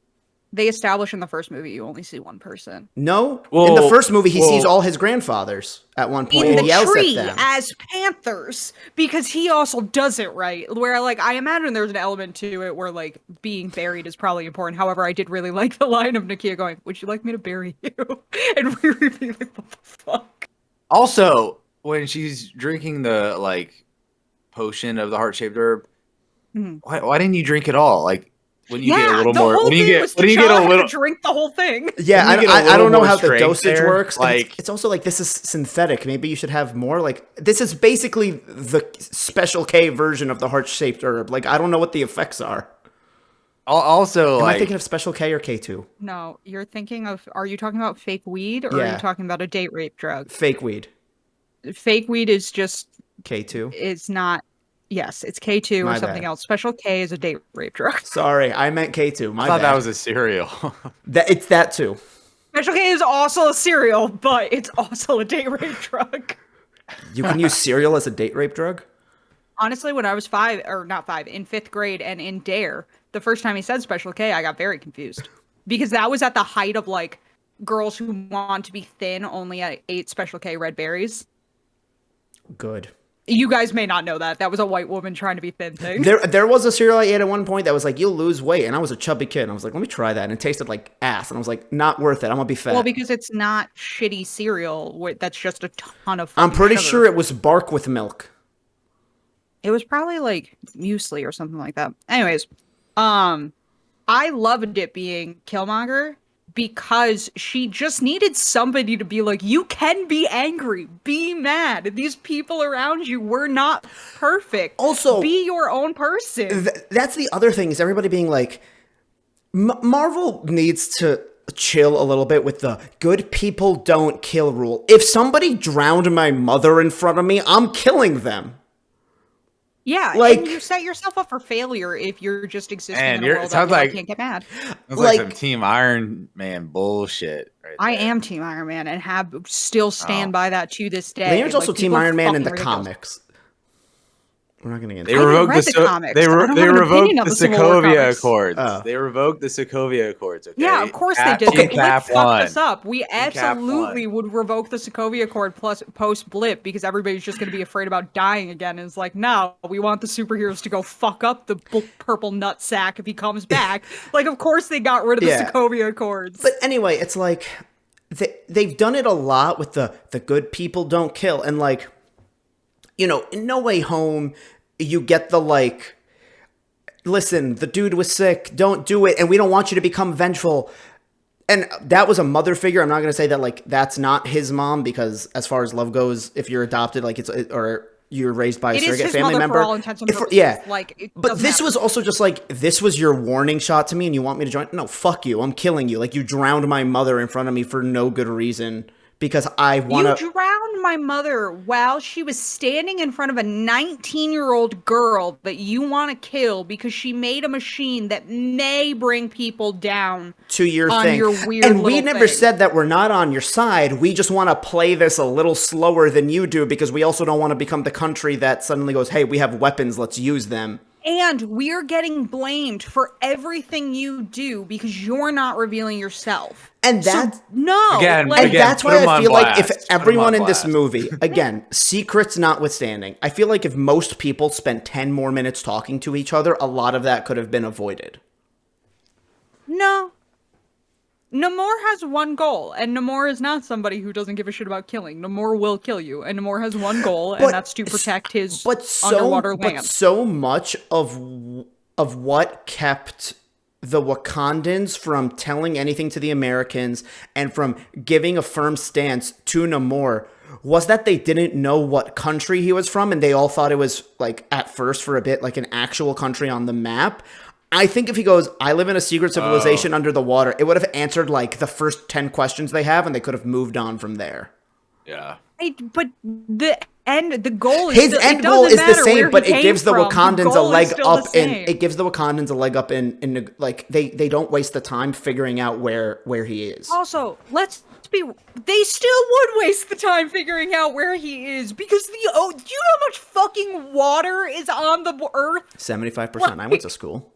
they establish in the first movie you only see one person. No, Well, in the first movie he sees all his grandfathers at one point, In and the he yells tree at them. as panthers, because he also does it right. Where like I imagine there's an element to it where like being buried is probably important. However, I did really like the line of Nakia going, "Would you like me to bury you?" And we were being like, "What the fuck?" Also, when she's drinking the like potion of the heart-shaped herb, why didn't you drink it all? Like when you get a little more, when you get a little, drink the whole thing. Yeah, I don't know how the dosage there, works. like it's also like this is synthetic. Maybe you should have more. Like this is basically the Special K version of the heart-shaped herb. Like I don't know what the effects are. Also, Am like I thinking of Special K or K2? No, you're thinking of. Are you talking about fake weed or are Yeah. you talking about a date rape drug? Fake weed. Fake weed is just. K2. It's not. Yes, it's K2 My or something bad. else. Special K is a date rape drug. Sorry, I meant K2. My I thought bad. that was a cereal. It's that too. Special K is also a cereal, but it's also a date rape drug. You can use cereal as a date rape drug? Honestly, when I was in 5th grade and in Dare, the first time he said Special K, I got very confused. Because that was at the height of like girls who want to be thin only ate Special K red berries. Good. You guys may not know that. That was a white woman trying to be thin thing. There was a cereal I ate at one point that was like, you'll lose weight. And I was a chubby kid. And I was like, let me try that. And it tasted like ass. And I was like, not worth it. I'm going to be fat. Well, because it's not shitty cereal that's just a ton of I'm pretty sugar. sure it was bark with milk. It was probably like muesli or something like that. Anyways, I loved it being Killmonger because she just needed somebody to be like, you can be angry, be mad. These people around you were not perfect. Also, be your own person. That's the other thing is everybody being like, Marvel needs to chill a little bit with the good people don't kill rule. If somebody drowned my mother in front of me, I'm killing them. Yeah, like, and you set yourself up for failure if you're just existing And in a world that you can't get mad. It's like some Team Iron Man bullshit. Right I there. am Team Iron Man and have still stand by that to this day. LeighErin's also Team Iron Man in the ridiculous. comics. We're not going to get into They that. revoked the comics. they I don't have an revoked opinion on the the Civil War Sokovia comics. Accords. Oh. They revoked the Sokovia Accords. Okay? Yeah, of course they Cap- did. in Blip Cap fucked one. us up. We Cap absolutely one. would revoke the Sokovia Accord plus post Blip because everybody's just going to be afraid about dying again. And it's like, no, we want the superheroes to go fuck up the purple nutsack if he comes back. Like, of course they got rid of the Sokovia Accords. But anyway, it's like they've done it a lot with the good people don't kill. And like, you know, in No Way Home, you get the like, listen, the dude was sick, don't do it, and we don't want you to become vengeful. And that was a mother figure. I'm not going to say that like that's not his mom because as far as love goes, if you're adopted, like or you're raised by a surrogate family member, for all intents and purposes. yeah. Like, but this was also just like, this was your warning shot to me, and you want me to join? No, fuck you. I'm killing you. Like you drowned my mother in front of me for no good reason. Because I want to. You drowned my mother while she was standing in front of a 19-year-old girl that you want to kill because she made a machine that may bring people down to your on thing. Your weird and we never thing. said that we're not on your side. We just want to play this a little slower than you do because we also don't want to become the country that suddenly goes, hey, we have weapons, let's use them. And we're getting blamed for everything you do because you're not revealing yourself. And that's again, that's why I feel like if everyone in this blast. movie, again, secrets notwithstanding, I feel like if most people spent 10 more minutes talking to each other, a lot of that could have been avoided. No. Namor has one goal, and Namor is not somebody who doesn't give a shit about killing. Namor will kill you, and Namor has one goal, and that's to protect his underwater land. But so much of what kept the Wakandans from telling anything to the Americans and from giving a firm stance to Namor was that they didn't know what country he was from, and they all thought it was, like, at first for a bit, like an actual country on the map. I think if he goes, I live in a secret civilization under the water, it would have answered, like, the first 10 questions they have, and they could have moved on from there. Yeah. But the goal is his end goal is the same, but it gives the Wakandans a leg up in like they don't waste the time figuring out where he is. Also, they still would waste the time figuring out where he is because do you know how much fucking water is on the earth? 75%. I went to school.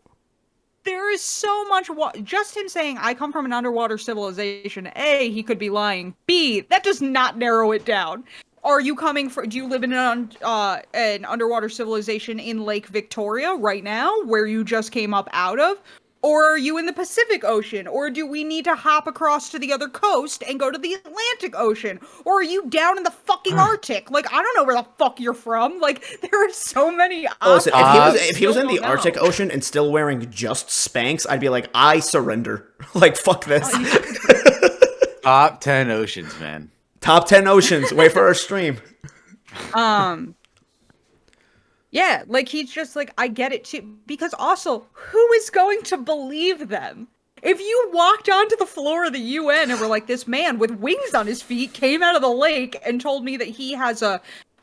There is so much water. Just him saying, I come from an underwater civilization. A, he could be lying. B, that does not narrow it down. Do you live in an underwater civilization in Lake Victoria right now, where you just came up out of? Or are you in the Pacific Ocean? Or do we need to hop across to the other coast and go to the Atlantic Ocean? Or are you down in the fucking Arctic? Like, I don't know where the fuck you're from. Like, there are so many options. Listen, if he was in the Arctic Ocean and still wearing just Spanx, I'd be like, I surrender. Like, fuck this. Top 10 oceans, man. Top 10 oceans. Wait for our stream. Yeah, like, he's just like, I get it too. Because also, who is going to believe them? If you walked onto the floor of the UN and were like, this man with wings on his feet came out of the lake and told me that he has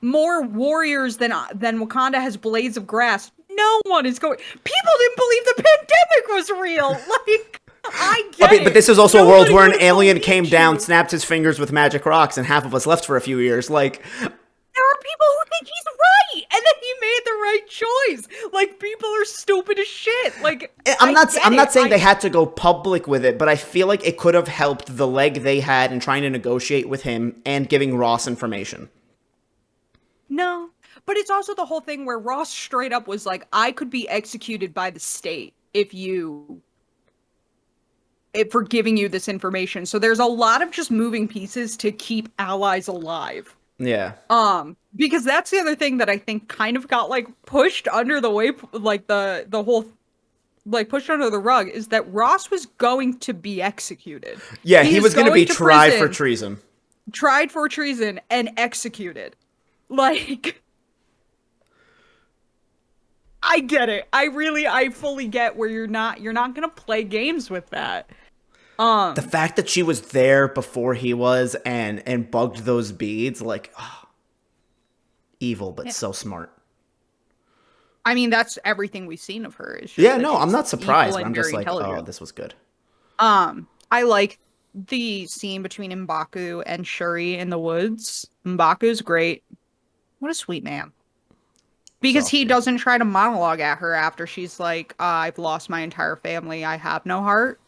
more warriors than Wakanda has blades of grass, no one is going. People didn't believe the pandemic was real. Like, I get it. But this is also a world where an alien came down, snapped his fingers with magic rocks, and half of us left for a few years. Like, there are people who think he's right, and that he made the right choice. Like, people are stupid as shit. Like, I'm not saying they had to go public with it, but I feel like it could have helped the leg they had in trying to negotiate with him and giving Ross information. No, but it's also the whole thing where Ross straight up was like, I could be executed by the state for giving you this information. So there's a lot of just moving pieces to keep allies alive. Yeah. Because that's the other thing that I think kind of got, like, pushed under the way, like, the whole, like, pushed under the rug, is that Ross was going to be executed. Yeah, he was going to be tried for treason. Tried for treason and executed. Like, I get it. I fully get where you're not going to play games with that. The fact that she was there before he was and bugged those beads, like, evil, but so smart. I mean, that's everything we've seen of her. I'm not surprised, but I'm just like, oh, this was good. I like the scene between M'Baku and Shuri in the woods. M'Baku's great. What a sweet man. Because he doesn't try to monologue at her after she's like, I've lost my entire family. I have no heart.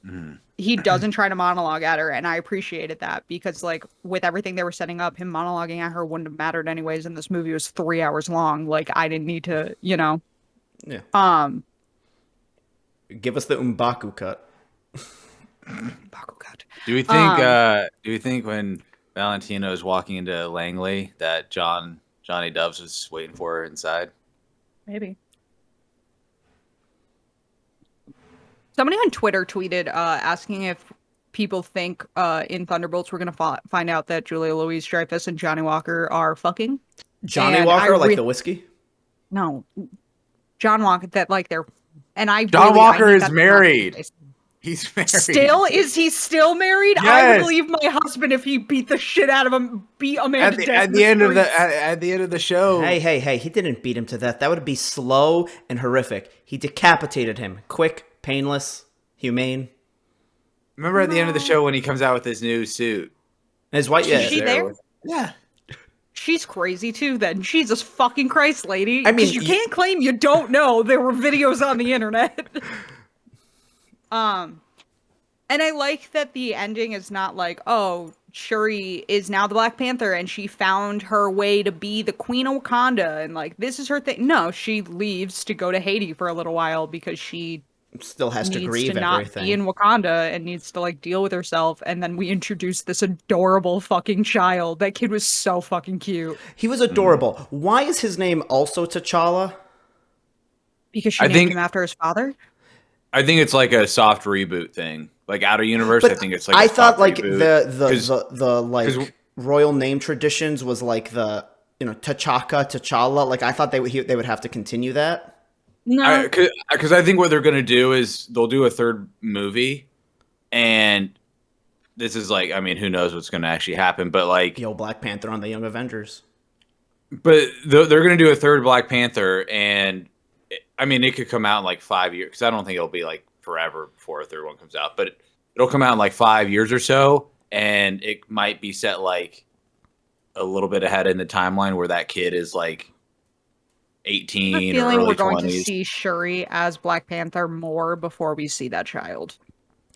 Mm. He doesn't try to monologue at her, and I appreciated that because, like, with everything they were setting up, him monologuing at her wouldn't have mattered anyways, and this movie was 3 hours long. Like, I didn't need to, you know. Yeah. Give us the M'Baku cut. M'Baku cut. Do we think when Valentino is walking into Langley that Johnny Dubs was waiting for her inside? Maybe. Somebody on Twitter tweeted asking if people think in Thunderbolts we're going to find out that Julia Louis-Dreyfus and Johnny Walker are fucking. Johnny Walker, like the whiskey? No. John Walker, that, like, they're... And John Walker is married. He's married. Is he still married? Yes. I would believe my husband if he beat the shit out of him, beat a man to death. At the end of the show. Hey, he didn't beat him to death. That would be slow and horrific. He decapitated him. Quick, painless, humane. Remember at the end of the show when he comes out with his new suit? His white, Is she there? Yeah. She's crazy too then. Jesus fucking Christ, lady. I mean, you can't claim you don't know there were videos on the internet. And I like that the ending is not like, oh, Shuri is now the Black Panther and she found her way to be the Queen of Wakanda and, like, this is her thing. No, she leaves to go to Haiti for a little while because she still has to grieve needs to not everything. be in Wakanda and needs to, like, deal with herself. And then we introduce this adorable fucking child. That kid was so fucking cute. He was adorable. Why is his name also T'Challa? Because she named him after his father? I think it's like a soft reboot thing. Like Outer Universe, But I think it's like I a thought soft like reboot. the like royal name traditions was like the T'Chaka, T'Challa. Like I thought they would have to continue that. No, Because I think what they're gonna do is they'll do a third movie, and this is like, I mean, who knows what's gonna actually happen, but like, Yo, Black Panther on the Young Avengers. but they're gonna do a third Black Panther, and I mean, it could come out in like 5 years because I don't think it'll be like forever before a third one comes out, but it'll come out in like 5 years or so, and it might be set like a little bit ahead in the timeline where that kid is like I have a 18 or feeling we're early going to 20s. see Shuri as Black Panther more before we see that child.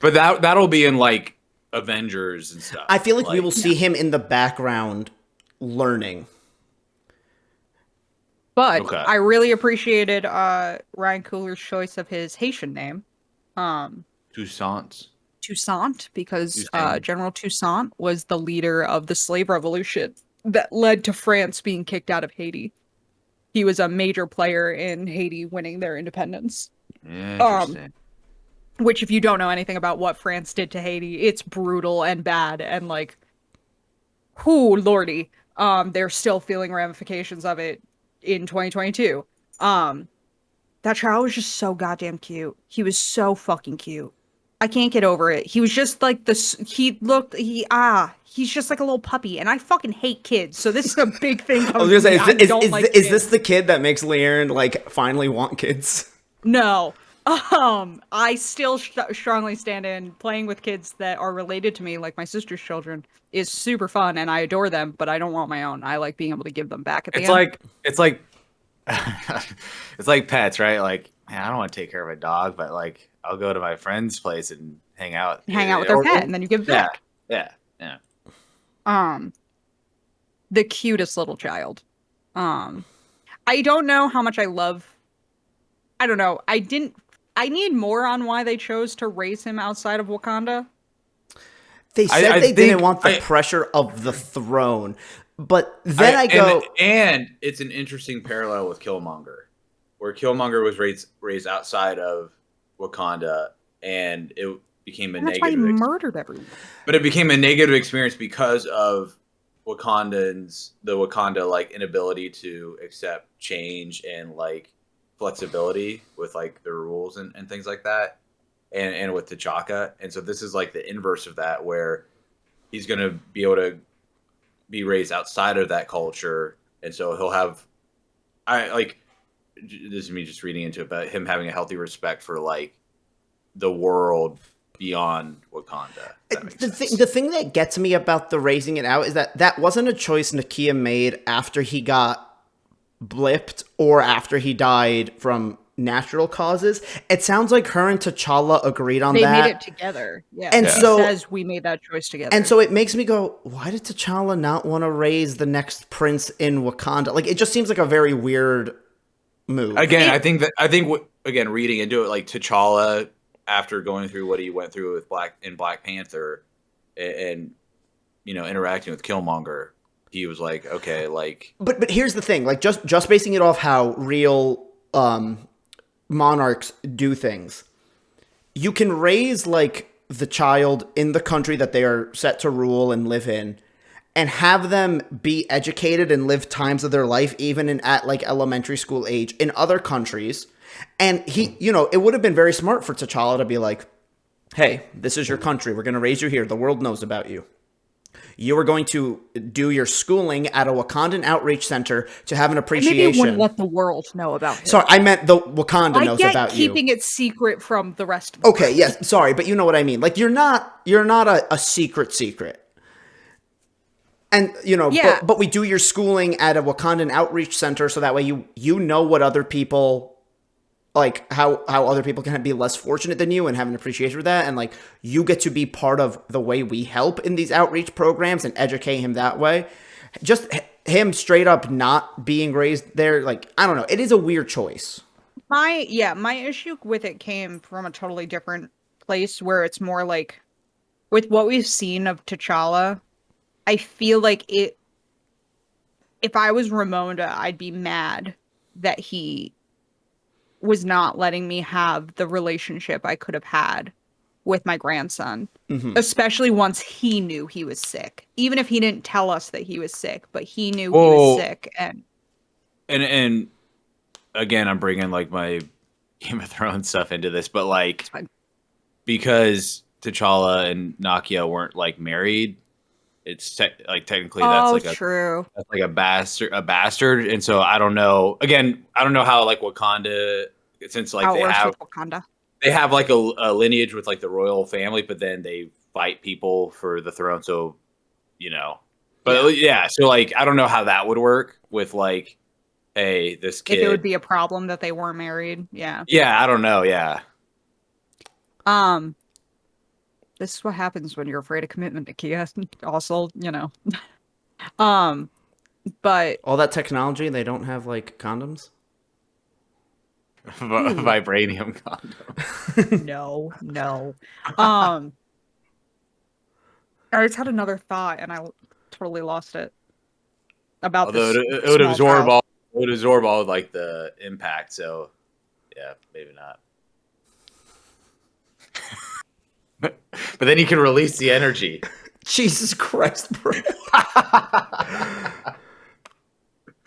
But that'll be in like Avengers and stuff. I feel like we Like, will see him in the background learning. But Okay. I really appreciated Ryan Coogler's choice of his Haitian name, Toussaint. Toussaint, because Toussaint. General Toussaint was the leader of the slave revolution that led to France being kicked out of Haiti. He was a major player in Haiti winning their independence. Interesting. Which, if you don't know anything about what France did to Haiti, it's brutal and bad, and like, whoo, lordy, they're still feeling ramifications of it in 2022. That child was just so goddamn cute. He was so fucking cute. I can't get over it. He was just like this. He's just like a little puppy, and I fucking hate kids. So this is a big thing. I was gonna say, is kids. this the kid that makes LeighErin like finally want kids? No. I still strongly stand in playing with kids that are related to me, like my sister's children, is super fun, and I adore them. But I don't want my own. I like being able to give them back at the end. It's like it's like pets, right? Like, man, I don't want to take care of a dog, but like I'll go to my friend's place and hang out Hang out with their pet, and then you give it back. Yeah. The cutest little child. I don't know how much I love. I don't know. I need more on why they chose to raise him outside of Wakanda. They said I they didn't think- want the pressure of the throne, but then I go, and it's an interesting parallel with Killmonger, where Killmonger was raised outside of Wakanda, and it became a And that's why he negative. murdered everyone. But it became a negative experience because of the Wakanda like inability to accept change and like flexibility with like the rules and things like that, and with T'Chaka. And so this is like the inverse of that, where he's gonna be able to be raised outside of that culture, and so he'll have this is me just reading into it, but him having a healthy respect for like the world beyond Wakanda. If that makes sense. the thing that gets me about the raising it out is that wasn't a choice Nakia made after he got blipped or after he died from natural causes. It sounds like her and T'Challa agreed on They that. made it together. Yeah. And He so- says we made that choice together. And so it makes me go, why did T'Challa not want to raise the next prince in Wakanda? Like, it just seems like a very weird move. Again, reading into it, like T'Challa, after going through what he went through with Black Panther, and interacting with Killmonger, he was like, okay, like. But here's the thing, like just basing it off how real monarchs do things. You can raise like the child in the country that they are set to rule and live in, and have them be educated and live times of their life, even at like elementary school age in other countries. And it would have been very smart for T'Challa to be like, hey, this is your country. We're going to raise you here. The world knows about you. You are going to do your schooling at a Wakandan outreach center to have an appreciation. Maybe it wouldn't let the world know about him. Sorry, I meant the Wakanda knows about you. keeping it secret from the rest of the Okay, world. yes, sorry, but you know what I mean. Like, you're not a secret. And, Yeah. but we do your schooling at a Wakandan outreach center so that way you know what other people, like, how other people can be less fortunate than you and have an appreciation for that. And, like, you get to be part of the way we help in these outreach programs and educate him that way. Just him straight up not being raised there, like, I don't know. It is a weird choice. My issue with it came from a totally different place where it's more like, with what we've seen of T'Challa, I feel like if I was Ramonda, I'd be mad that he was not letting me have the relationship I could have had with my grandson, especially once he knew he was sick. Even if he didn't tell us that he was sick, but he knew he was Well, sick. and again, I'm bringing like my Game of Thrones stuff into this, but like It's fine. because T'Challa and Nakia weren't like married, it's like technically Oh, true. that's like a bastard, and so I don't know. Again, I don't know how like Wakanda, since like How it works with Wakanda. they have like a lineage with like the royal family, but then they fight people for the throne. So you know, but yeah, so like I don't know how that would work with like, hey, this If it would kid. be a problem that they weren't married. Yeah. Yeah, I don't know. Yeah, Um, this is what happens when you're afraid of commitment, Nakia. Also, Um, but All that technology, they don't have like condoms. vibranium condom. no. Um, I just had another thought and I totally lost it about Although this it would small absorb child. all like the impact. So yeah, maybe not. But then you can release the energy. Jesus Christ, bro.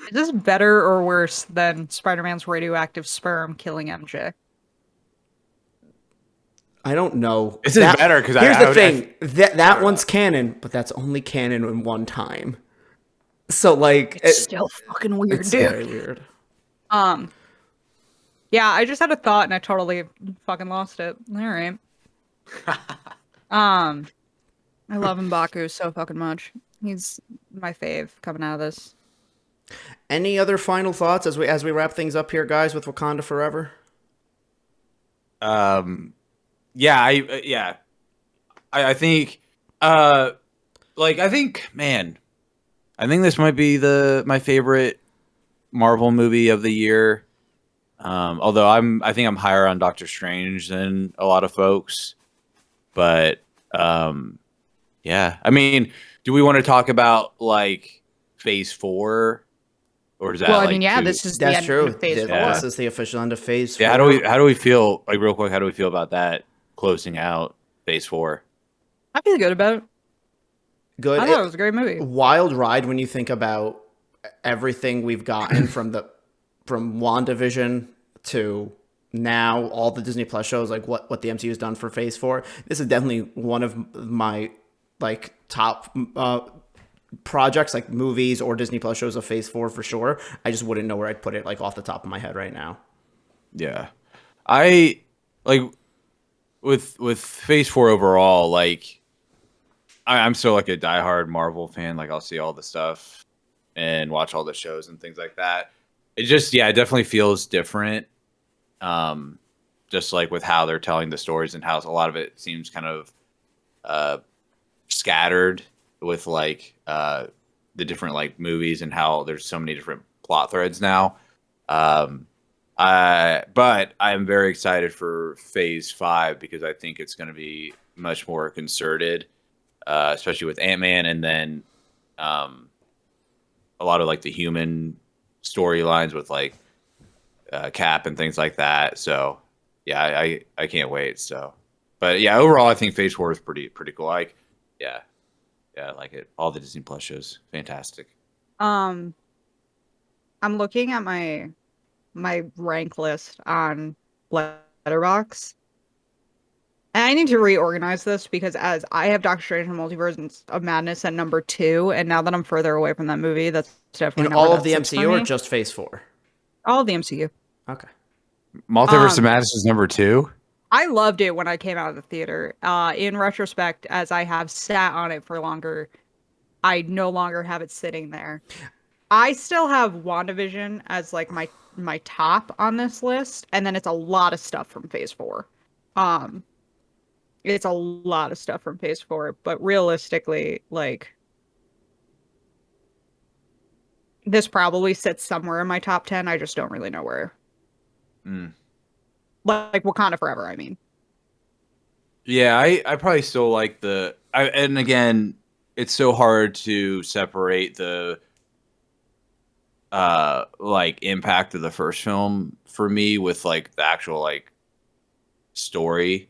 Is this better or worse than Spider-Man's radioactive sperm killing MJ? I don't know. This is better because here's I the thing. That don't know. one's canon, but that's only canon in one time. So like, It's still fucking weird, it's dude. very weird. Yeah, I just had a thought and I totally fucking lost it. All right. I love M'Baku so fucking much. He's my fave coming out of this. Any other final thoughts as we wrap things up here, guys, with Wakanda Forever? Yeah, I think like I think this might be my favorite Marvel movie of the year. Although I think I'm higher on Doctor Strange than a lot of folks. But yeah, I mean, do we want to talk about like Phase 4, or is that Well, I like mean, yeah, too? this is the That's end true. of phase This 4. Yeah. is the official end of Phase 4. Yeah, how do we feel like real quick? How do we feel about that closing out Phase 4? I feel good about it. Good. I thought it was a great movie. Wild ride when you think about everything we've gotten from WandaVision to now all the Disney Plus shows, like what the MCU has done for Phase 4. This is definitely one of my like top projects, like movies or Disney Plus shows of Phase 4 for sure. I just wouldn't know where I'd put it like off the top of my head right now. Yeah, I like with Phase 4 overall. Like, I'm still like a diehard Marvel fan. Like, I'll see all the stuff and watch all the shows and things like that. It just, yeah, it definitely feels different. Just like with how they're telling the stories and how a lot of it seems kind of scattered with like the different like movies and how there's so many different plot threads now. But I'm very excited for Phase 5 because I think it's going to be much more concerted, especially with Ant-Man, and then a lot of like the human storylines with like Cap and things like that. So yeah, I can't wait. So, but yeah, overall, I think Phase 4 is pretty cool. Like, yeah, I like it. All the Disney Plus shows, fantastic. I'm looking at my rank list on Letterboxd. And I need to reorganize this because as I have Doctor Strange and Multiverse of Madness at number 2, and now that I'm further away from that movie, that's definitely In not where all of that the sits for MCU or me. just Phase 4? All of the MCU. Okay. Multiverse of Madness is number 2. I loved it when I came out of the theater. In retrospect, as I have sat on it for longer, I no longer have it sitting there. I still have WandaVision as like my top on this list, and then it's a lot of stuff from Phase 4. It's a lot of stuff from Phase 4, but realistically, like this probably sits somewhere in my top 10. I just don't really know where. Like Wakanda Forever, I mean. Yeah, I probably still like and again, it's so hard to separate the like impact of the first film for me with like the actual like story.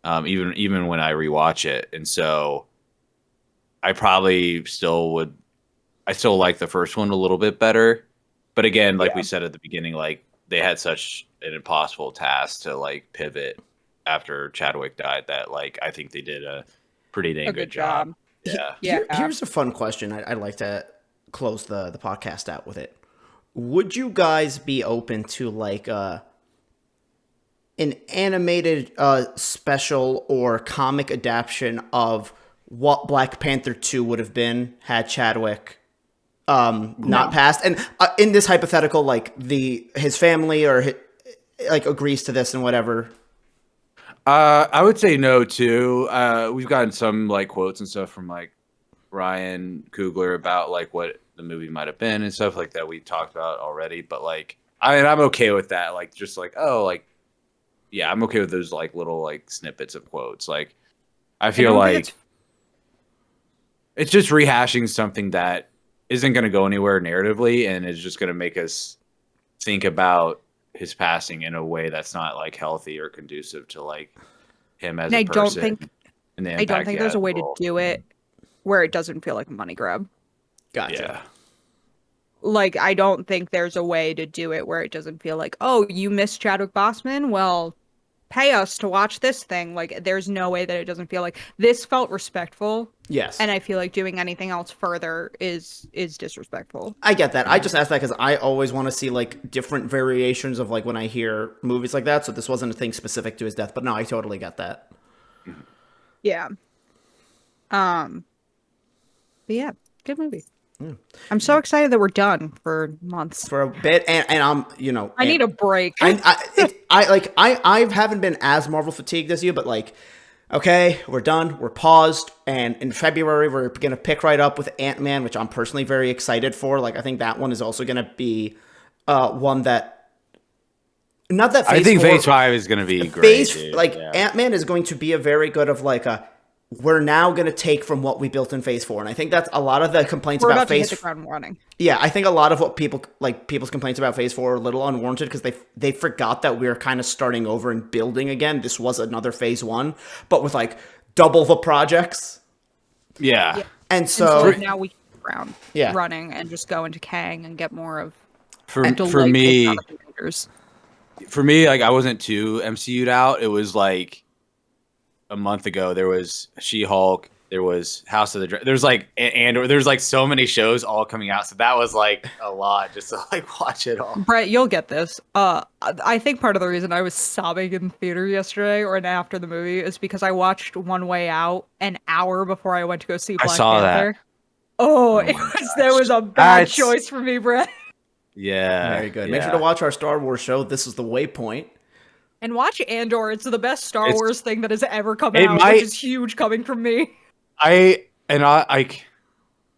Even when I rewatch it, and so I probably still would. I still like the first one a little bit better, but again, like we said at the beginning, like they had such an impossible task to like pivot after Chadwick died that like I think they did a pretty dang good job. Yeah. Here's a fun question. I'd like to close the podcast out with it. Would you guys be open to like an animated special or comic adaptation of what Black Panther 2 would have been had Chadwick not passed? And in this hypothetical, like his family or like agrees to this and whatever. I would say no too. We've gotten some like quotes and stuff from like Ryan Coogler about like what the movie might have been and stuff like that we talked about already. But like, I'm okay with that. Like, just like, oh, like, yeah, I'm okay with those like little like snippets of quotes. Like, I feel like it's just rehashing something that isn't going to go anywhere narratively and is just going to make us think about his passing in a way that's not like healthy or conducive to like him as a person. I don't think there's a way to do it where it doesn't feel like a money grab. Gotcha. Yeah. Like, I don't think there's a way to do it where it doesn't feel like, oh, you missed Chadwick Boseman? Well, pay us to watch this thing. Like, there's no way that it doesn't feel like this felt respectful. Yes. And I feel like doing anything else further is disrespectful. I get that. I just asked that because I always want to see like different variations of like when I hear movies like that. So this wasn't a thing specific to his death, but no, I totally get that. Yeah. But yeah, good movie. I'm so excited that we're done for months. For a bit, and I'm, you know, I need a break. I haven't been as Marvel fatigued as you, but like, okay, we're done, we're paused, and in February we're gonna pick right up with Ant-Man, which I'm personally very excited for. Like, I think that one is also gonna be one that, not that I think Phase 5 is gonna be great. Ant-Man is going to be a very good of like a. We're now going to take from what we built in Phase 4. And I think that's a lot of the complaints about Phase 4. Hit the ground running. Yeah, I think a lot of what people's complaints about Phase 4 are a little unwarranted because they forgot that we were kind of starting over and building again. This was another Phase 1, but with like double the projects. Yeah. And so now we hit the ground running and just go into Kang and get more of for me, like I wasn't too MCU'd out. It was like a month ago, there was She-Hulk, there was House of the there's like Andor, there's like so many shows all coming out, so that was like a lot just to like watch it all. Brett, you'll get this. I think part of the reason I was sobbing in theater yesterday or after the movie is because I watched One Way Out an hour before I went to go see Black Panther. That. Oh, there was a bad choice for me, Brett. Yeah, very good. Make sure to watch our Star Wars show. This is the Waypoint. And watch Andor. It's the best Star Wars thing that has ever come out, which is huge coming from me. I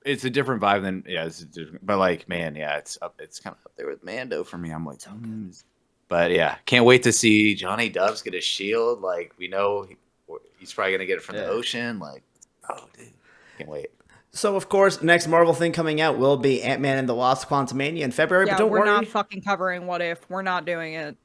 it's a different vibe than it's different, but like, man, it's kind of up there with Mando for me. I'm like, but yeah, can't wait to see Johnny Depp's get a shield. Like, we know he's probably gonna get it from the ocean. Like, oh, dude, can't wait. So, of course, next Marvel thing coming out will be Ant-Man and the Wasp: Quantumania in February. Yeah, but don't worry, we're not fucking covering What If. We're not doing it.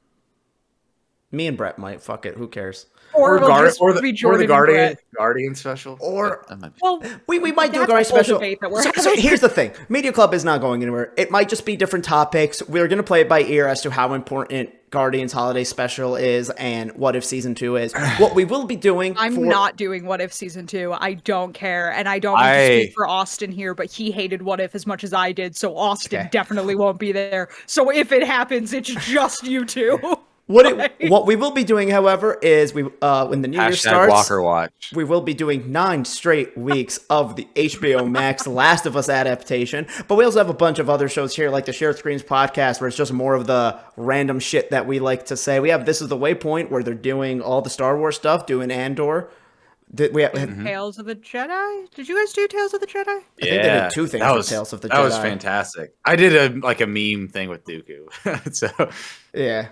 Me and Brett might. Fuck it. Who cares? Or the Guardian special. Or well, we might do a Guardian special. So here's the thing. Media Club is not going anywhere. It might just be different topics. We're going to play it by ear as to how important Guardians Holiday Special is and What If Season 2 is. What we will be doing... I'm not doing What If Season 2. I don't care. And I don't mean to speak for Austin here, but he hated What If as much as I did, so Austin definitely won't be there. So if it happens, it's just you two. What we will be doing, however, is when the new year starts, Walker Watch. We will be doing 9 straight weeks of the HBO Max Last of Us adaptation. But we also have a bunch of other shows here, like the Shared Screens podcast, where it's just more of the random shit that we like to say. We have This Is the Waypoint, where they're doing all the Star Wars stuff, doing Andor. We have Tales of the Jedi. Did you guys do Tales of the Jedi? I think they did 2 things with Tales of the Jedi. That was fantastic. I did a meme thing with Dooku. So yeah.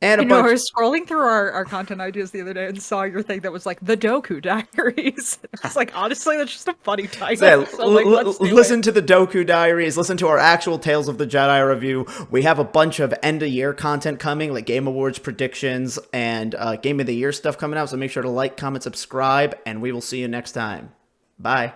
And a You know, I bunch. was scrolling through our content ideas the other day and saw your thing that was like the Doku Diaries. It's like, honestly, that's just a funny title. Yeah, So, like, let's do listen it. to the Doku Diaries. Listen to our actual Tales of the Jedi review. We have a bunch of end of year content coming, like Game Awards predictions and Game of the Year stuff coming out. So make sure to like, comment, subscribe, and we will see you next time. Bye.